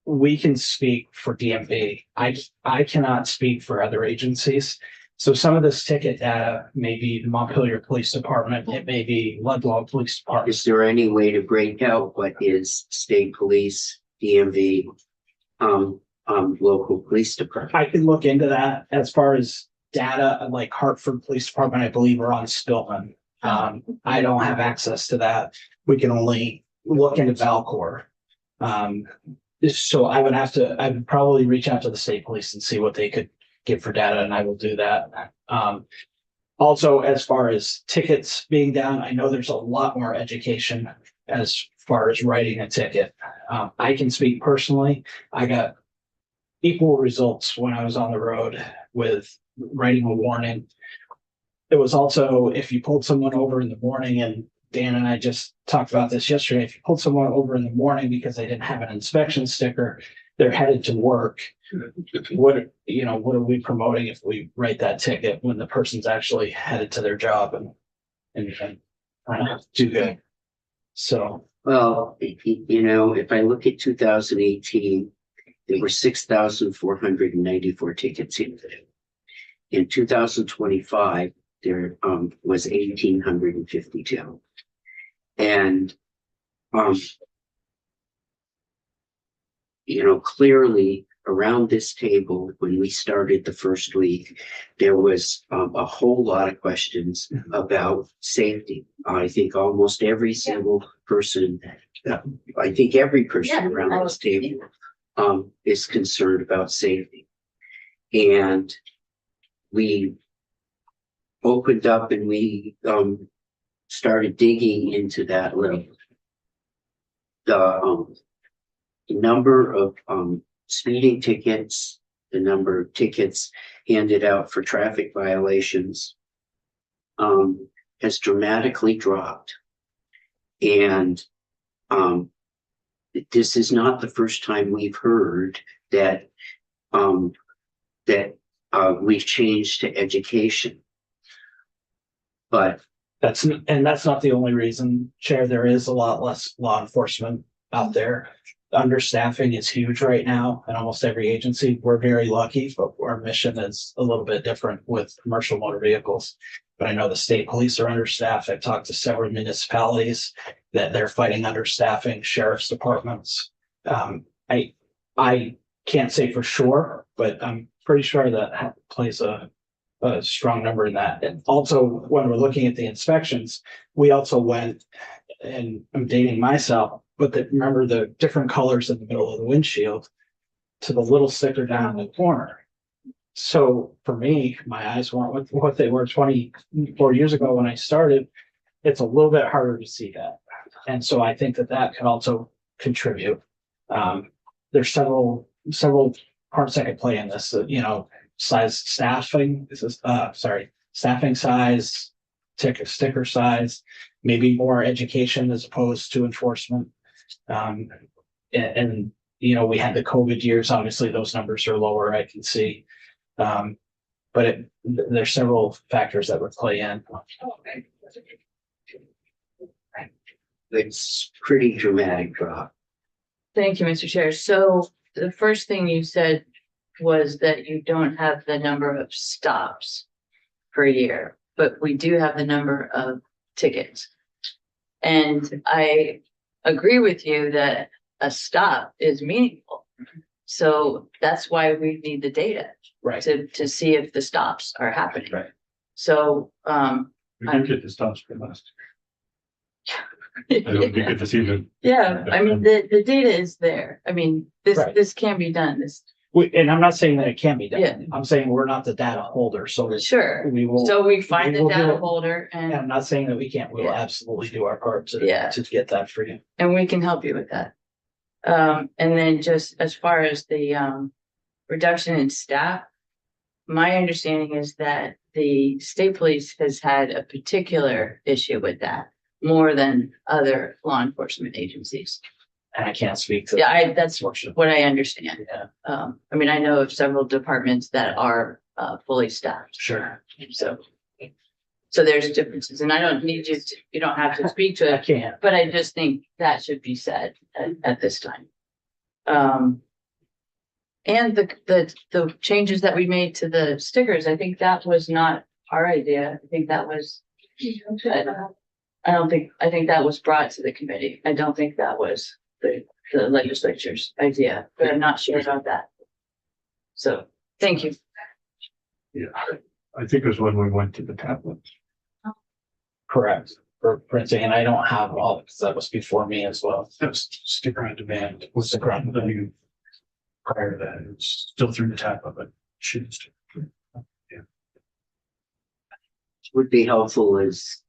we can speak for DMV. I cannot speak for other agencies. So some of this ticket data may be the Montpelier Police Department, it may be Ludlow Police Department. Is there any way to break out what is state police, DMV, local police department? I can look into that. As far as data, like Hartford Police Department, I believe are on Spillman. I don't have access to that. We can only look into Valcor. So I would probably reach out to the state police and see what they could give for data, and I will do that. Also, as far as tickets being down, I know there's a lot more education as far as writing a ticket. I can speak personally. I got equal results when I was on the road with writing a warning. It was also, if you pulled someone over in the morning, and Dan and I just talked about this yesterday, if you pulled someone over in the morning because they didn't have an inspection sticker, they're headed to work. What are we promoting if we write that ticket when the person's actually headed to their job and do good? So. Well, if I look at 2018, there were 6,494 tickets in there. In 2025, there was 1,852. And clearly around this table, when we started the first week, there was a whole lot of questions about safety. I think almost every single person, I think every person around this table is concerned about safety. And we opened up and we started digging into that little. The number of speeding tickets, the number of tickets handed out for traffic violations has dramatically dropped. And this is not the first time we've heard that we've changed to education. But That's not the only reason, Chair. There is a lot less law enforcement out there. Understaffing is huge right now in almost every agency. We're very lucky, but our mission is a little bit different with commercial motor vehicles. But I know the state police are understaffed. I've talked to several municipalities that they're fighting understaffing, sheriff's departments. I can't say for sure, but I'm pretty sure that plays a strong number in that. And also, when we're looking at the inspections, we also went, and I'm dating myself, but remember the different colors in the middle of the windshield to the little sticker down in the corner. So for me, my eyes weren't what they were 24 years ago when I started. It's a little bit harder to see that. And so I think that can also contribute. There's several parts that could play in this, staffing size, sticker size, maybe more education as opposed to enforcement. And we had the COVID years, obviously those numbers are lower, I can see. But there's several factors that would play in. It's pretty dramatic drop. Thank you, Mr. Chair. So the first thing you said was that you don't have the number of stops per year, but we do have the number of tickets. And I agree with you that a stop is meaningful. So that's why we need the data. Right. To see if the stops are happening. Right. So, We did get the stops for last. I don't get to see the. yeah, I mean, the data is there. I mean, Right. this can be done, this, And I'm not saying that it can be done. Yeah. I'm saying we're not the data holder, so sure. we will. So we find we the will do data it. holder And and I'm not saying that we can't. We will Yeah. absolutely do our part to Yeah. get that for you. we can help you with that. And then just as far as the reduction in staff, my understanding is that the state police has had a particular issue with that more than other law enforcement agencies. And I can't speak to. Yeah, that's Fortunately. what I understand. Yeah, I mean, I know of several departments that are fully staffed, sure. so. So there's differences, and I don't need you don't have to speak to I it, can't. but I just think that should be said at this time. And the changes that we made to the stickers, I think that was not our idea. I think that was. I think that was brought to the committee. I don't think that was the legislature's idea, but I'm not sure about that. So, thank you. Yeah, I think it was when we went to the tablets. Correct. For printing, and I don't have all, because that was before me as well. That was sticker on demand. Was sticker on demand. Prior to that, it's still through the tab of it. Should. Would be helpful is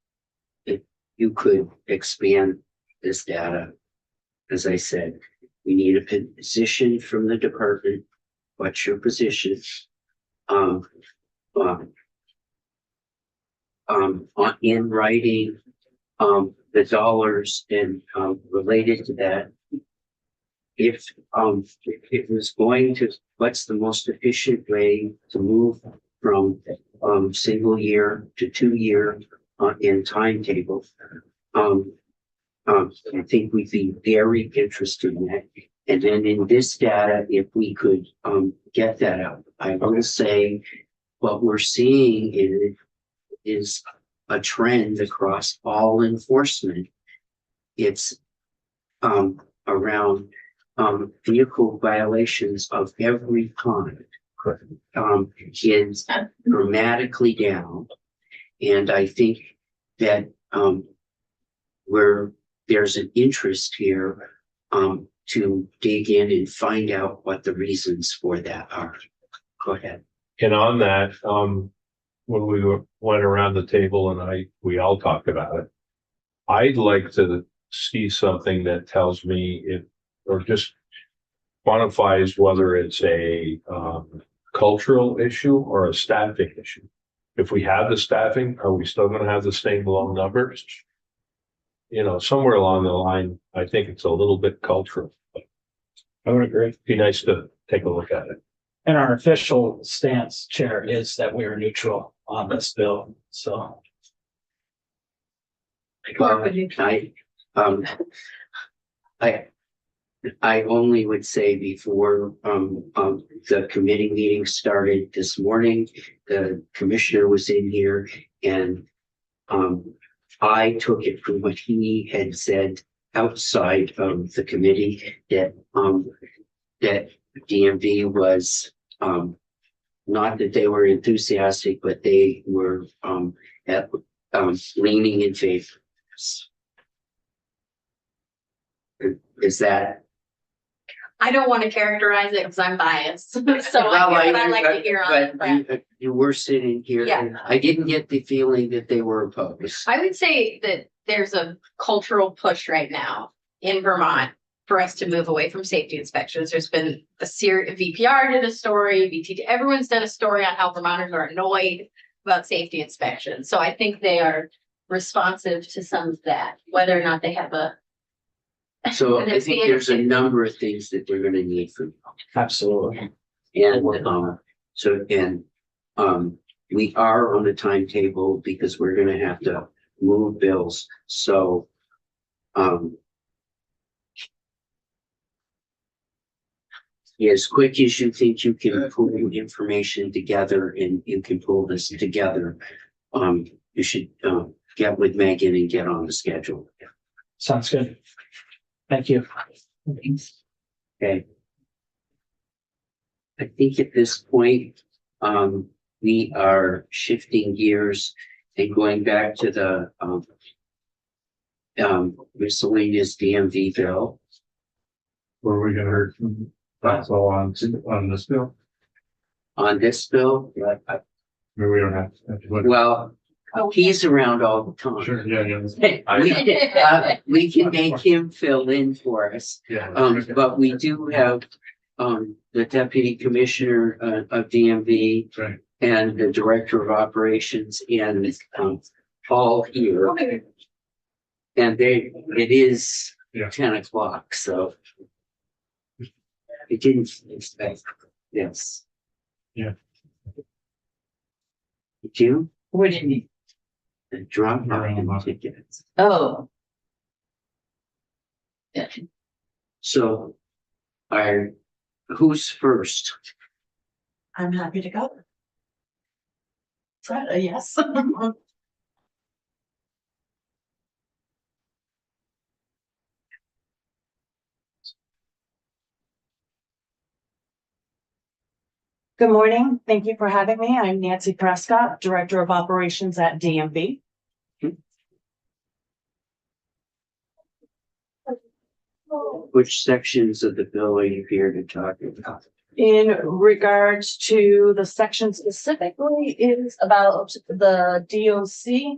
if you could expand this data. As I said, we need a position from the department. What's your position? In writing, the dollars and related to that. If it was going to, what's the most efficient way to move from single year to 2 year in timetable? I think we'd be very interested in that. And then in this data, if we could get that out, I will say what we're seeing is a trend across all enforcement. It's around vehicle violations of every kind. Is dramatically down. And I think that where there's an interest here to dig in and find out what the reasons for that are. Go ahead. And on that, when we went around the table and we all talked about it, I'd like to see something that tells me if, or just quantifies whether it's a cultural issue or a staffing issue. If we have the staffing, are we still going to have the same low numbers? Somewhere along the line, I think it's a little bit cultural. I would agree. Be nice to take a look at it. And our official stance, Chair, is that we are neutral on this bill, so. I only would say before the committee meeting started this morning, the commissioner was in here and I took it from what he had said outside of the committee that DMV was, not that they were enthusiastic, but they were, leaning in favor. Is that? I don't want to characterize it because I'm biased, so I hear what I like to hear on it. But you were sitting here, Yeah. and I didn't get the feeling that they were opposed. I would say that there's a cultural push right now in Vermont for us to move away from safety inspections. There's been a series, VPR did a story, VT, everyone's done a story on how Vermonters are annoyed about safety inspections. So I think they are responsive to some of that, whether or not they have a. So And I it's think the- there's a number of things that they're gonna need from Absolutely. you. And, we are on a timetable because we're gonna have to move bills, so, as quick as you think you can pull information together and you can pull this together, you should, get with Megan and get on the schedule. Sounds good. Thank you. Okay. I think at this point, we are shifting gears and going back to the, miscellaneous DMV bill. Where we gonna hurt? That's all on this bill. On this bill, I mean, we don't have to look. well, he's around all the time. Sure, yeah, yeah. We can make him fill in for us. Yeah. But we do have, the deputy commissioner, of DMV Right. and the director of operations and, Paul here. And it is Yeah. 10 o'clock, so. I didn't expect this. Yeah. Did you? What do you need? The drop Around off that. tickets. Oh. Yeah, So, who's first? I'm happy to go. Fred, yes. Good morning. Thank you for having me. I'm Nancy Prescott, Director of Operations at DMV. Which sections of the bill are you here to talk about? In regards to the section specifically is about the DOC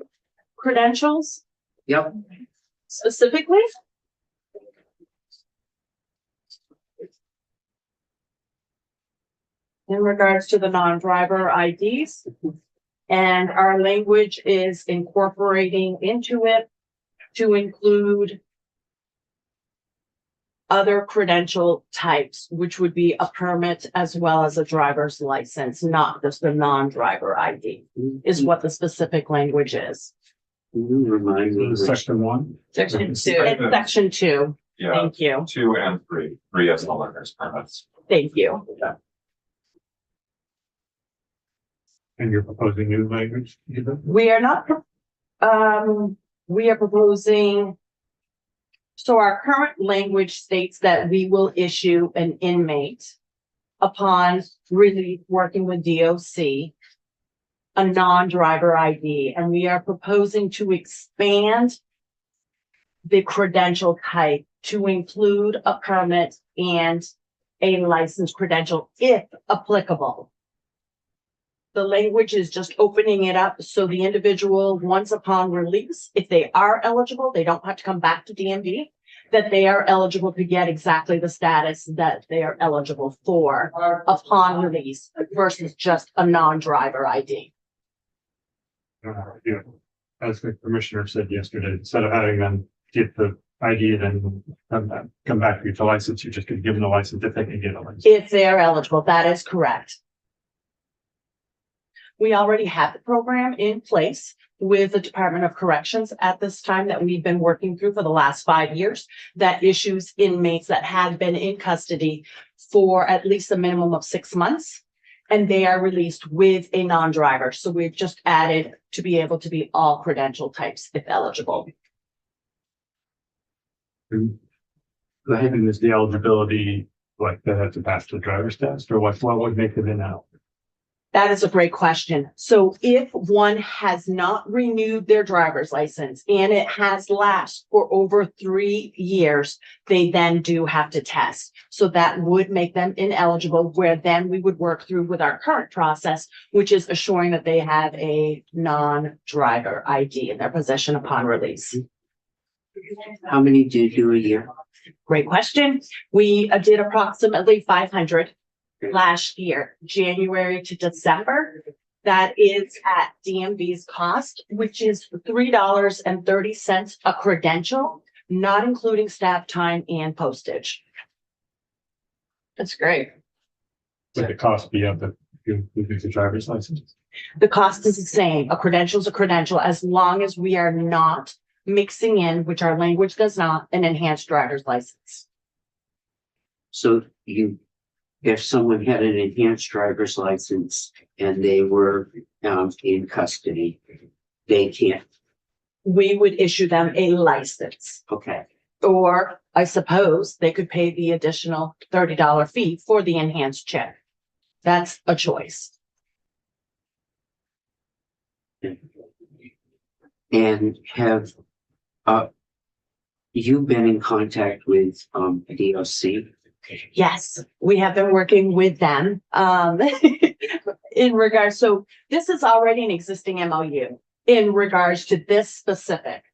credentials Yep, specifically. In regards to the non-driver IDs. And our language is incorporating into it to include other credential types, which would be a permit as well as a driver's license, not just the non-driver ID, is what the specific language is. can you remind me? which- Section 1. section two. In section 2, Yeah, thank you, 2 and 3 as the learner's permits. thank you. And you're proposing new language? either? We are not, we are proposing. So our current language states that we will issue an inmate upon really working with DOC, a non-driver ID, and we are proposing to expand the credential type to include a permit and a licensed credential if applicable. The language is just opening it up so the individual, once upon release, if they are eligible, they don't have to come back to DMV, that they are eligible to get exactly the status that they are eligible for upon release versus just a non-driver ID. Yeah. As the commissioner said yesterday, instead of having them get the ID and then come back to you to license, you're just gonna give them the license if they can get a license. If they are eligible, that is correct. We already have the program in place with the Department of Corrections at this time that we've been working through for the last 5 years that issues inmates that have been in custody for at least a minimum of 6 months. And they are released with a non-driver. So we've just added to be able to be all credential types if eligible. Go ahead. And is the eligibility like that had to pass the driver's test, or what would make it in out? That is a great question. So if one has not renewed their driver's license and it has lapsed for over 3 years, they then do have to test. So that would make them ineligible, where then we would work through with our current process, which is assuring that they have a non-driver ID in their possession upon release. How many do you do a year? Great question. We did approximately 500 last year, January to December. That is at DMV's cost, which is $3.30 a credential, not including staff time and postage. That's great. Would the cost be up if you lose the driver's license? The cost is the same. A credential is a credential, as long as we are not mixing in, which our language does not, an enhanced driver's license. So if someone had an enhanced driver's license and they were in custody, they can't. We would issue them a license. Okay. Or I suppose they could pay the additional $30 fee for the enhanced check. That's a choice. And have you been in contact with DOC? Yes, we have been working with them in regards, so this is already an existing MOU in regards to this specific.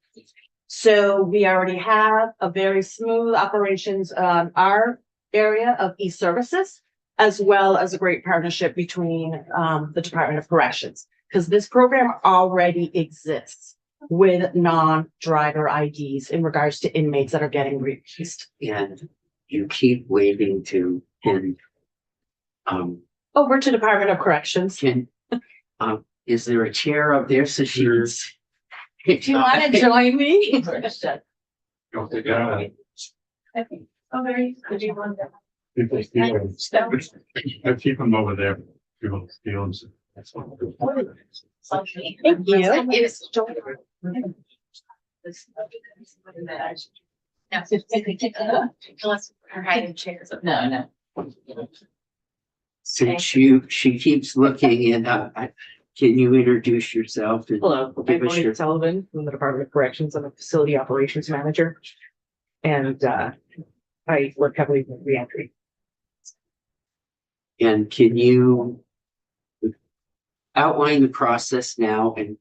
So we already have a very smooth operations, our area of e-services, as well as a great partnership between the Department of Corrections, because this program already exists with non-driver IDs in regards to inmates that are getting released. And you keep waiting to, and Over to Department of Corrections. is there a chair up there so she's? Do you want to join me? Don't think that. Oh, very, did you want that? People steal. I keep them over there. People steal them. That's what. Thank you. Unless her hiding chairs. No. Since she keeps looking and can you introduce yourself? And Hello, give I'm us your- Monique Sullivan from the Department of Corrections. I'm a facility operations manager. And I work heavily with reentry. And can you outline the process now and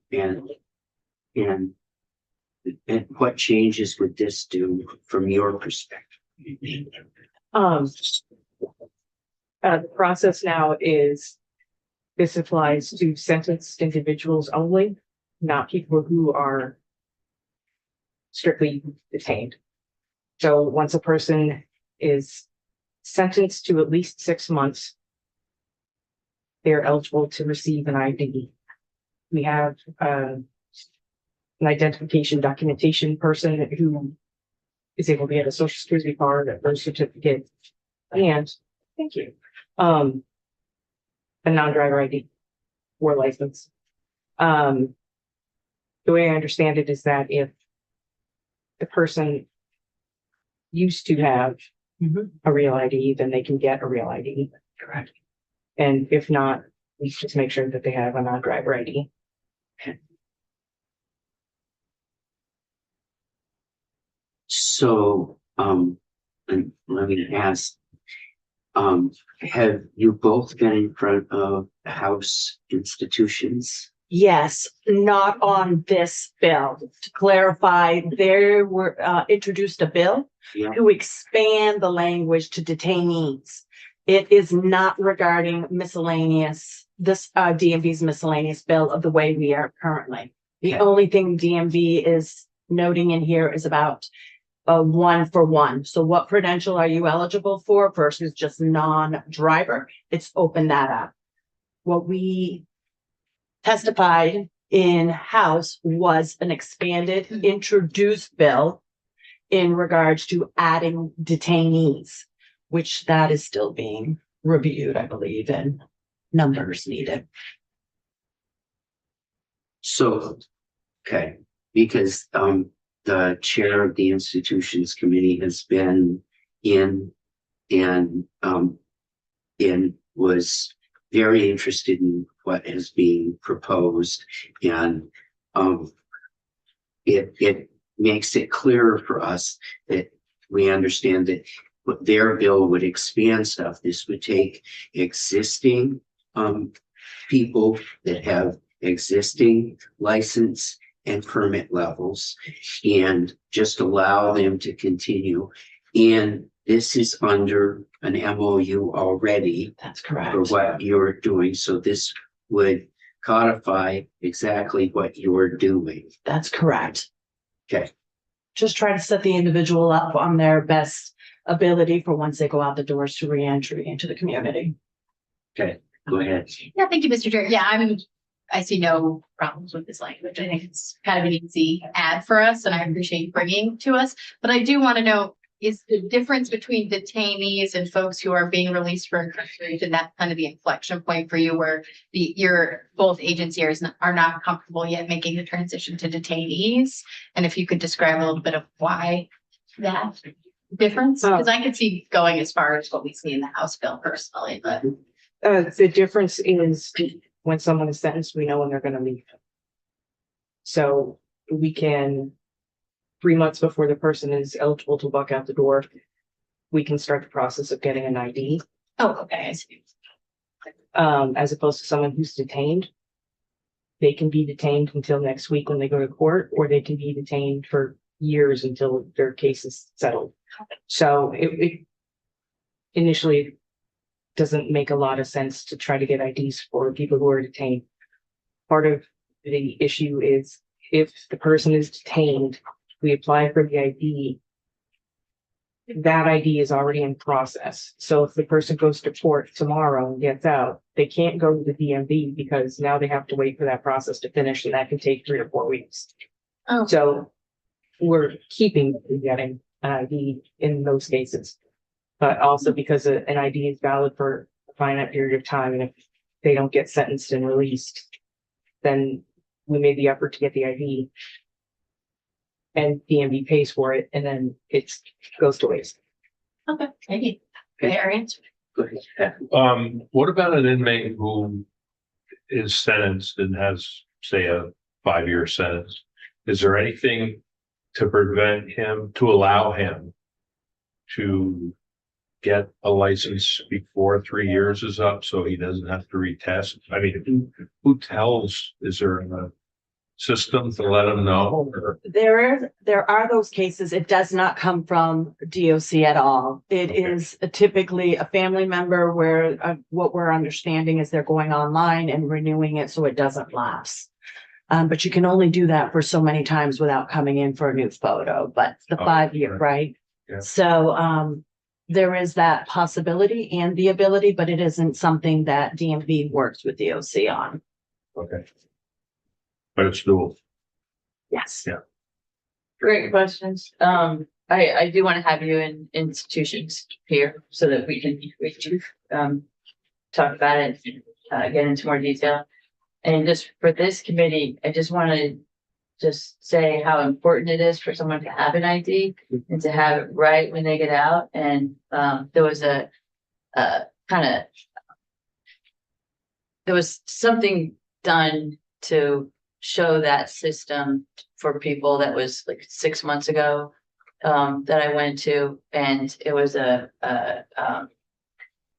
what changes would this do from your perspective? The process now is, this applies to sentenced individuals only, not people who are strictly detained. So once a person is sentenced to at least 6 months, they're eligible to receive an ID. We have an identification documentation person who is able to get a social security card, a birth certificate, and thank you, a non-driver ID or license. The way I understand it is that if the person used to have a real ID, then they can get a real ID. Correct. And if not, we just make sure that they have a non-driver ID. So, and let me ask, have you both been in front of House institutions? Yes, not on this bill. To clarify, there were introduced a bill Yeah. to expand the language to detainees. It is not regarding miscellaneous, this DMV's miscellaneous bill of the way we are currently. The Okay. only thing DMV is noting in here is about a 1-for-1. So what credential are you eligible for versus just non-driver? It's opened that up. What we testified in House was an expanded introduced bill in regards to adding detainees, which that is still being reviewed, I believe, and numbers needed. So, okay, because the chair of the institutions committee has been in and was very interested in what is being proposed, and it makes it clearer for us that we understand that what their bill would expand stuff. This would take existing people that have existing license and permit levels and just allow them to continue. And this is under an MOU already That's correct. for what you're doing. So this would codify exactly what you're doing. That's correct. Okay. Just try to set the individual up on their best ability for once they go out the doors to reentry into the community. Okay. Go ahead. Yeah, thank you, Mr. Chair. Yeah, I see no problems with this language. I think it's kind of an easy add for us and I appreciate you bringing to us. But I do want to know, is the difference between detainees and folks who are being released for incarceration, that kind of the inflection point for you where your both agencies are not comfortable yet making the transition to detainees? And if you could describe a little bit of why that difference, because I could see going as far as what we see in the House bill personally, but. The difference is when someone is sentenced, we know when they're gonna leave. So we can, 3 months before the person is eligible to walk out the door, we can start the process of getting an ID. Oh, okay, I see. As opposed to someone who's detained. They can be detained until next week when they go to court, or they can be detained for years until their case is settled. So it initially doesn't make a lot of sense to try to get IDs for people who are detained. Part of the issue is if the person is detained, we apply for the ID. That ID is already in process. So if the person goes to court tomorrow and gets out, they can't go to the DMV because now they have to wait for that process to finish, and that can take 3 or 4 weeks. Oh. So we're keeping getting an ID in those cases. But also because an ID is valid for a finite period of time, and if they don't get sentenced and released, then we made the effort to get the ID. And DMV pays for it, and then it goes to waste. Okay, thank you. Fair answer. Go ahead. What about an inmate who is sentenced and has, say, a 5-year sentence? Is there anything to prevent him, to allow him to get a license before 3 years is up so he doesn't have to retest? I mean, who tells, is there a system to let him know? Or? There are those cases. It does not come from DOC at all. It is typically a family member where what we're understanding is they're going online and renewing it so it doesn't lapse. But you can only do that for so many times without coming in for a new photo, but the 5-year, right? Yeah. So there is that possibility and the ability, but it isn't something that DMV works with DOC on. Okay. But it's doable. Yes. Yeah. Great questions. I do want to have you in institutions here so that we can talk about it, get into more detail. And just for this committee, I just want to just say how important it is for someone to have an ID and to have it right when they get out. And there was there was something done to show that system for people that was like 6 months ago that I went to, and it was a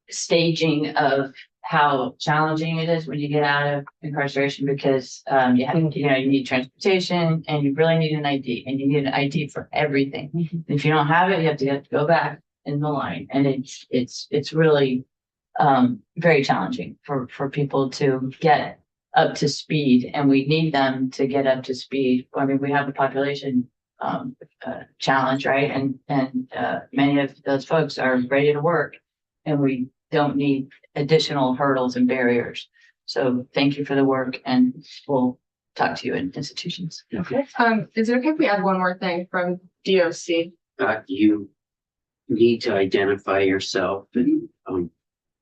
staging of how challenging it is when you get out of incarceration because you have, you need transportation and you really need an ID, and you need an ID for everything. And if you don't have it, you have to go back in the line, and it's really very challenging for people to get up to speed, and we need them to get up to speed. I mean, we have the population challenge, right? And many of those folks are ready to work, and we don't need additional hurdles and barriers. So thank you for the work, and we'll talk to you in institutions. Okay. Is it okay if we add one more thing from DOC? You need to identify yourself and,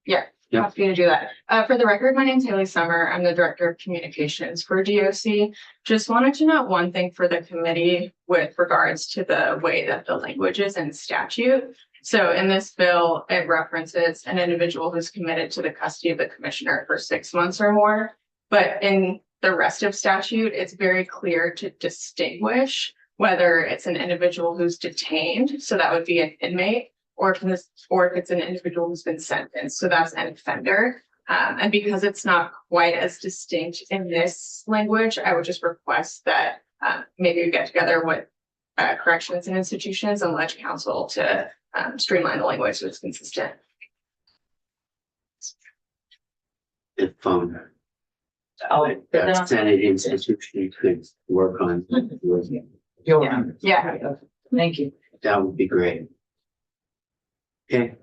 Yeah. Yeah. Happy to do that. For the record, my name's Haley Summer. I'm the Director of Communications for DOC. Just wanted to note one thing for the committee with regards to the way that the language is in statute. So in this bill, it references an individual who's committed to the custody of the commissioner for 6 months or more. But in the rest of statute, it's very clear to distinguish whether it's an individual who's detained, so that would be an inmate, or if it's an individual who's been sentenced, so that's an offender. And because it's not quite as distinct in this language, I would just request that maybe we get together with corrections and institutions and ledge council to streamline the language so it's consistent. If, Oh, that Senate institution could work on, Yeah. Thank you. that would be great. Okay.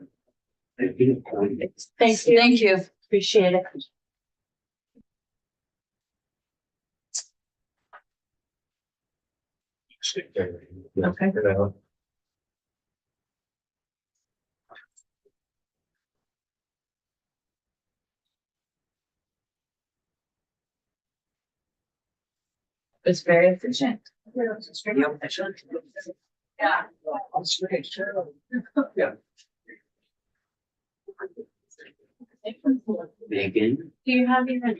Thank you. Thank you. Appreciate it. Okay. It's very efficient. Megan, Do you have even?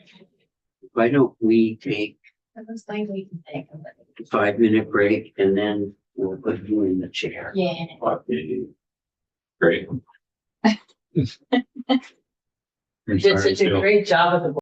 why don't we take It looks like we can take a look. a 5-minute break and then we'll put you in the chair. Yeah. Great. You did such a great job at the